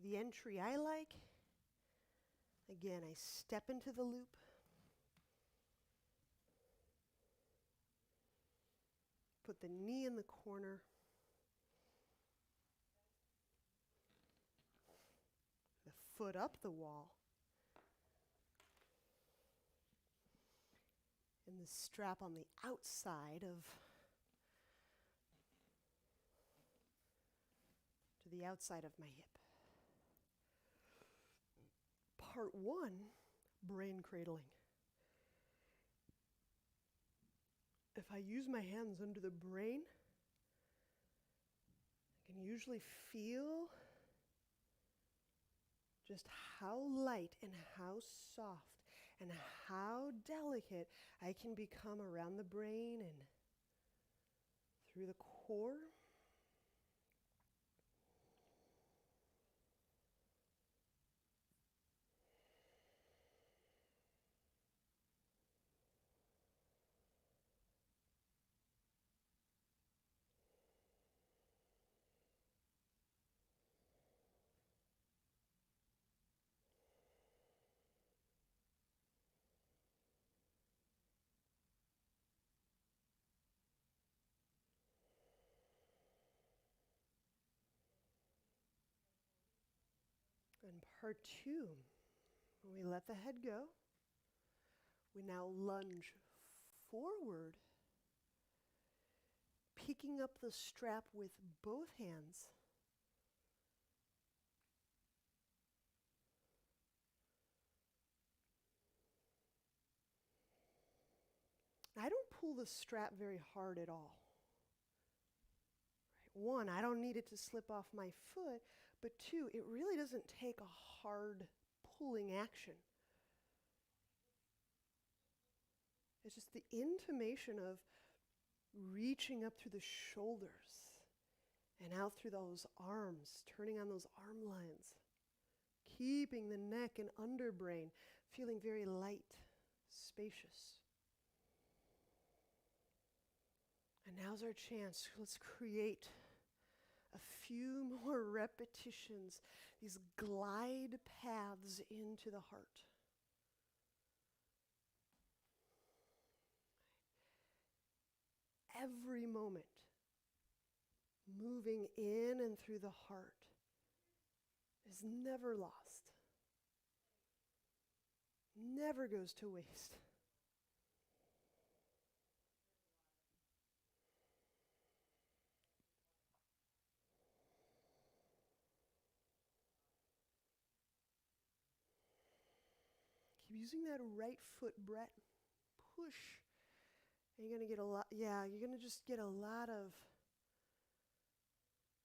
the entry I like, again, I step into the loop. Put the knee in the corner. The foot up the wall. And the strap on the outside to the outside of my hip. Part 1, brain cradling. If I use my hands under the brain, I can usually feel just how light and how soft and how delicate I can become around the brain and through the core. Part 2. When we let the head go, we now lunge forward, picking up the strap with both hands. I don't pull the strap very hard at all. Right? One, I don't need it to slip off my foot, but two, it really doesn't take a hard pulling action. It's just the intimation of reaching up through the shoulders and out through those arms, turning on those arm lines, keeping the neck and underbrain feeling very light, spacious. And now's our chance. Let's create a few more repetitions, these glide paths into the heart. Every moment, moving in and through the heart is never lost, never goes to waste. Keep using that right foot, Brett. Push. And you're going to get a lot, you're going to just get a lot of,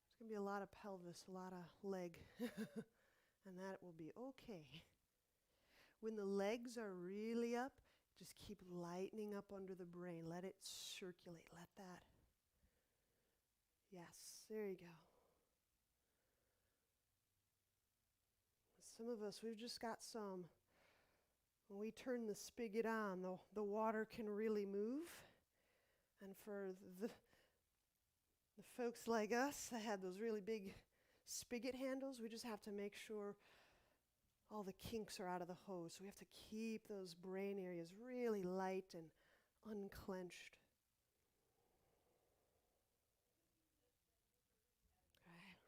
it's going to be a lot of pelvis, a lot of leg. And that will be okay. When the legs are really up, just keep lightening up under the brain. Let it circulate. Let that. Yes, there you go. Some of us, we've just got some. When we turn the spigot on, the water can really move. And for the folks like us that had those really big spigot handles, we just have to make sure all the kinks are out of the hose. So we have to keep those brain areas really light and unclenched.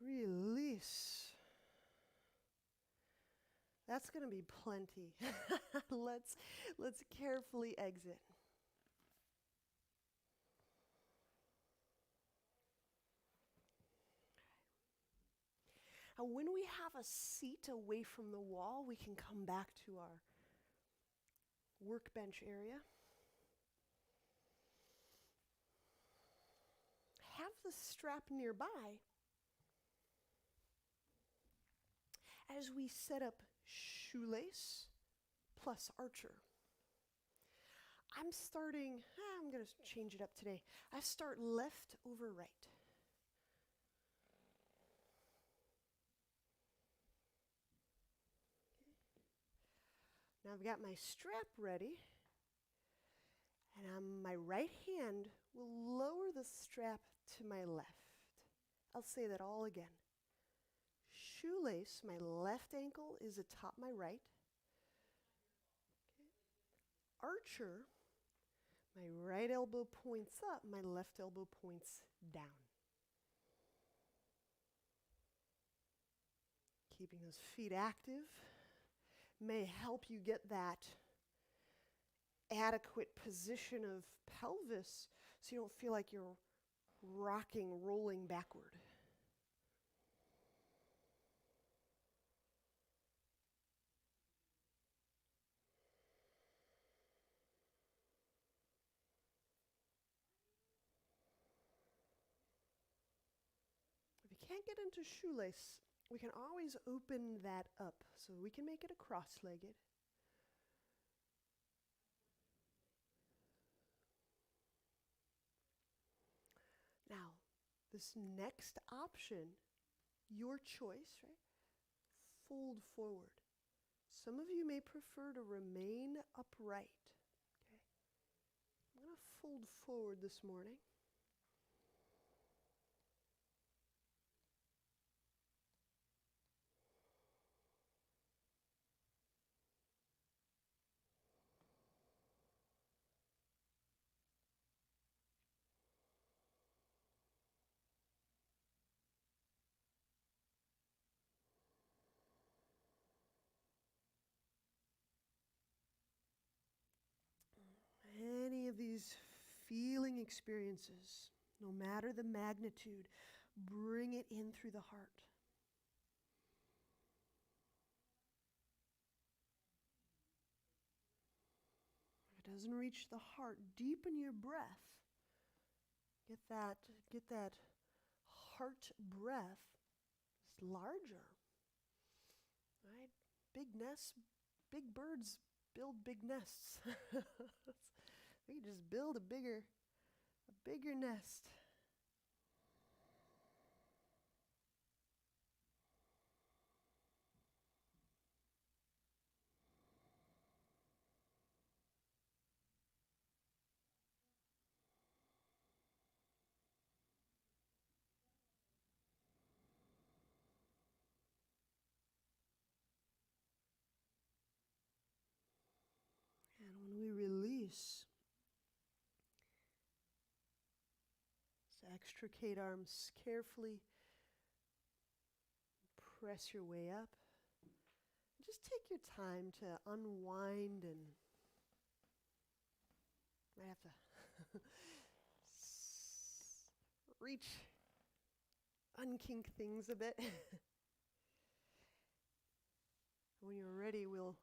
Release. That's going to be plenty. Let's carefully exit. Now, when we have a seat away from the wall, we can come back to our workbench area. Have the strap nearby as we set up shoelace plus archer. I'm going to change it up today. I start left over right. Now I've got my strap ready, and my right hand will lower the strap to my left. I'll say that all again. Shoelace, my left ankle is atop my right. Okay. Archer, my right elbow points up, my left elbow points down. Keeping those feet active may help you get that adequate position of pelvis so you don't feel like you're rolling backward. If you can't get into shoelace, we can always open that up so we can make it a cross-legged. Now, this next option, your choice, right? Fold forward. Some of you may prefer to remain upright. Okay? I'm going to fold forward this morning. any of these feeling experiences, no matter the magnitude, bring it in through the heart. If it doesn't reach the heart, deepen your breath. Get that heart breath larger. Right? Big nests, big birds build big nests. We can just build a bigger nest. And when we release, just extricate arms carefully, press your way up. Just take your time to unwind and might have to unkink things a bit. When you're ready, we'll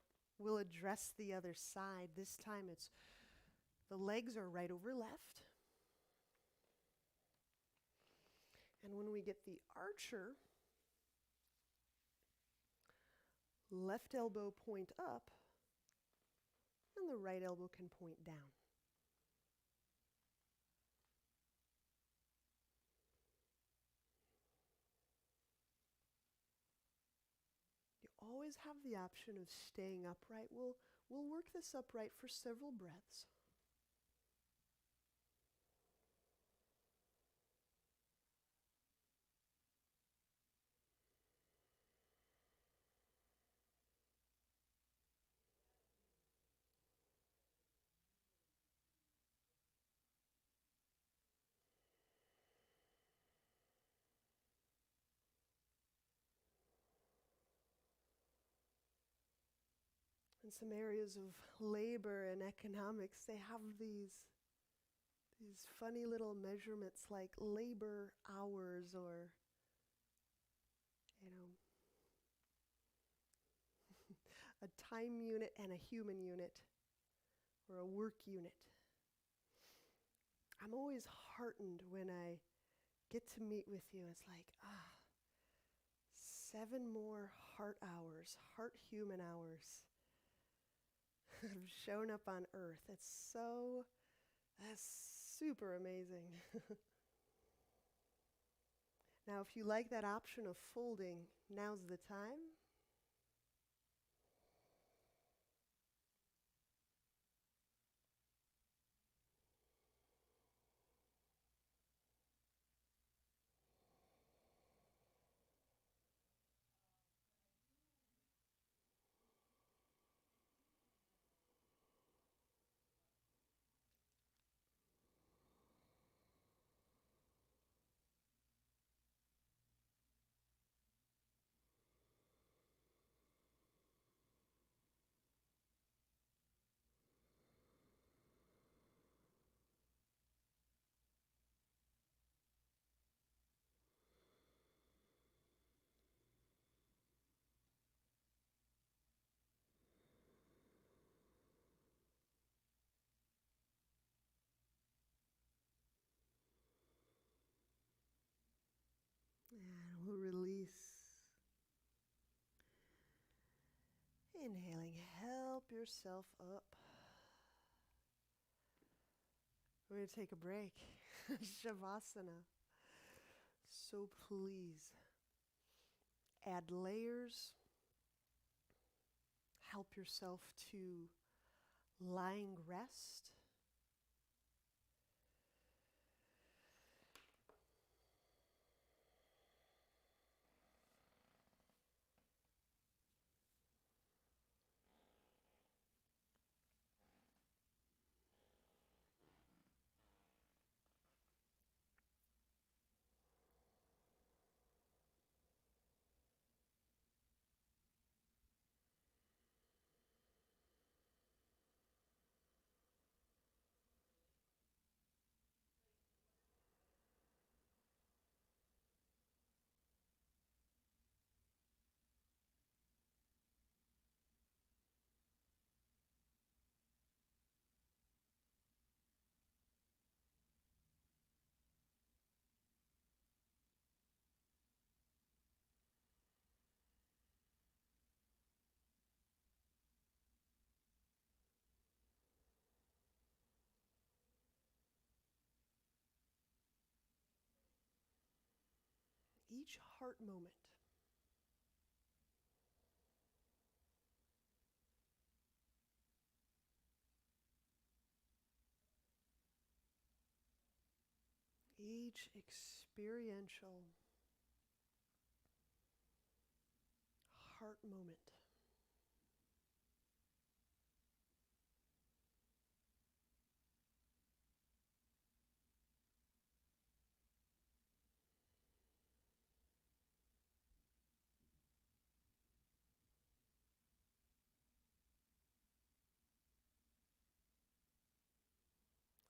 address the other side. This time it's the legs are right over left. And when we get the archer, left elbow point up, and the right elbow can point down. You always have the option of staying upright. We'll work this upright for several breaths. In some areas of labor and economics, they have these funny little measurements like labor hours or, a time unit and a human unit or a work unit. I'm always heartened when I get to meet with you. It's like, 7 more heart hours, heart human hours have shown up on earth. That's super amazing. Now, if you like that option of folding, now's the time. And we'll release. Inhaling, help yourself up. We're going to take a break. Shavasana. So please add layers. Help yourself to lying rest. each heart moment. Each experiential heart moment.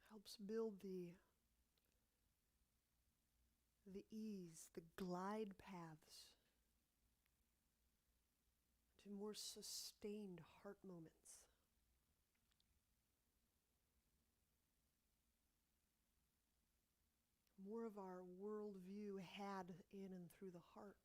Helps build the ease, the glide paths to more sustained heart moments. More of our worldview had in and through the heart.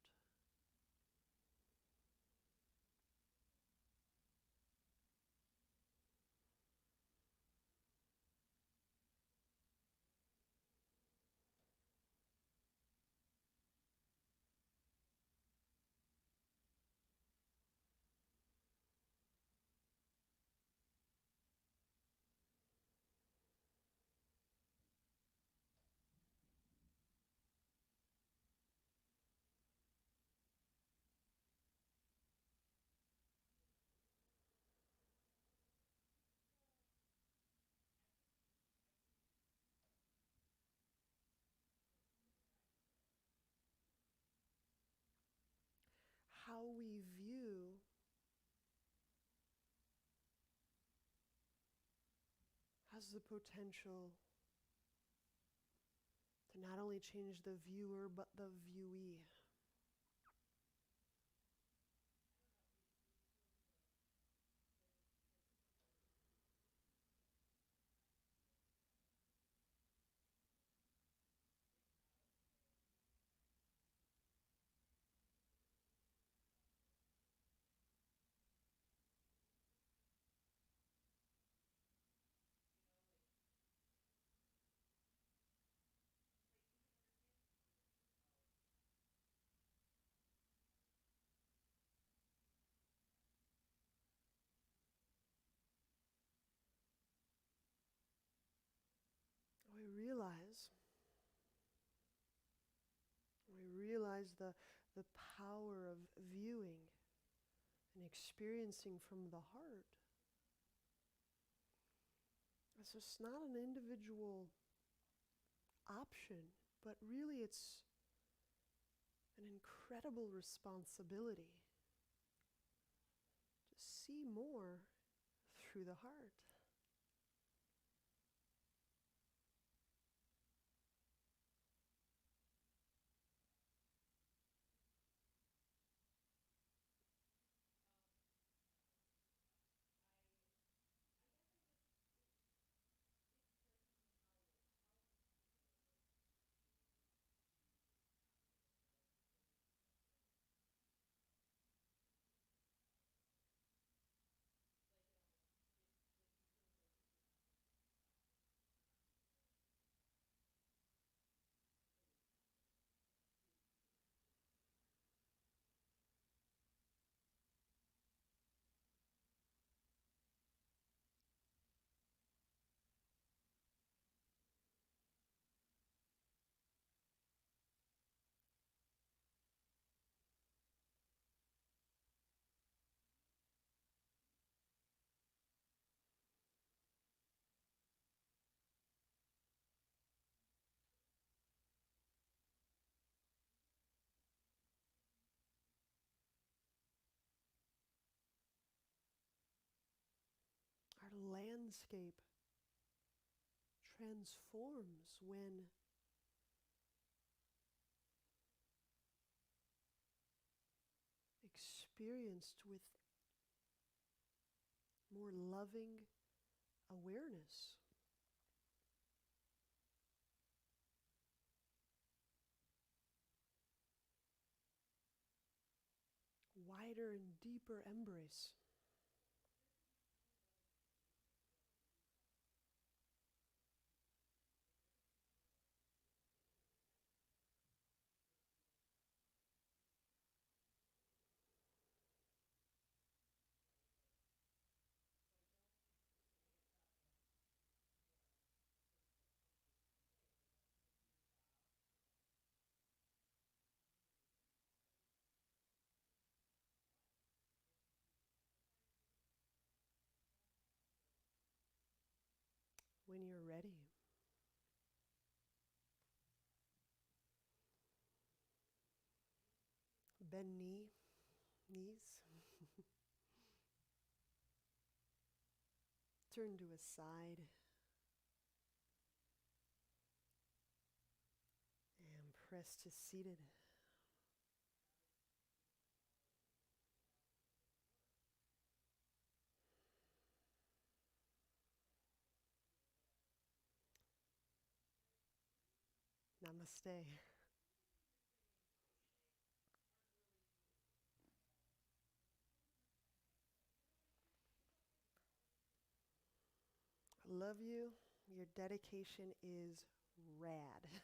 How we view has the potential to not only change the viewer, but the viewee. We realize the power of viewing and experiencing from the heart. It's just not an individual option, but really it's an incredible responsibility to see more through the heart. Our landscape transforms when experienced with more loving awareness. Wider and deeper embrace. Bend knees. Turn to a side. And press to seated. Namaste. Love you. Your dedication is rad.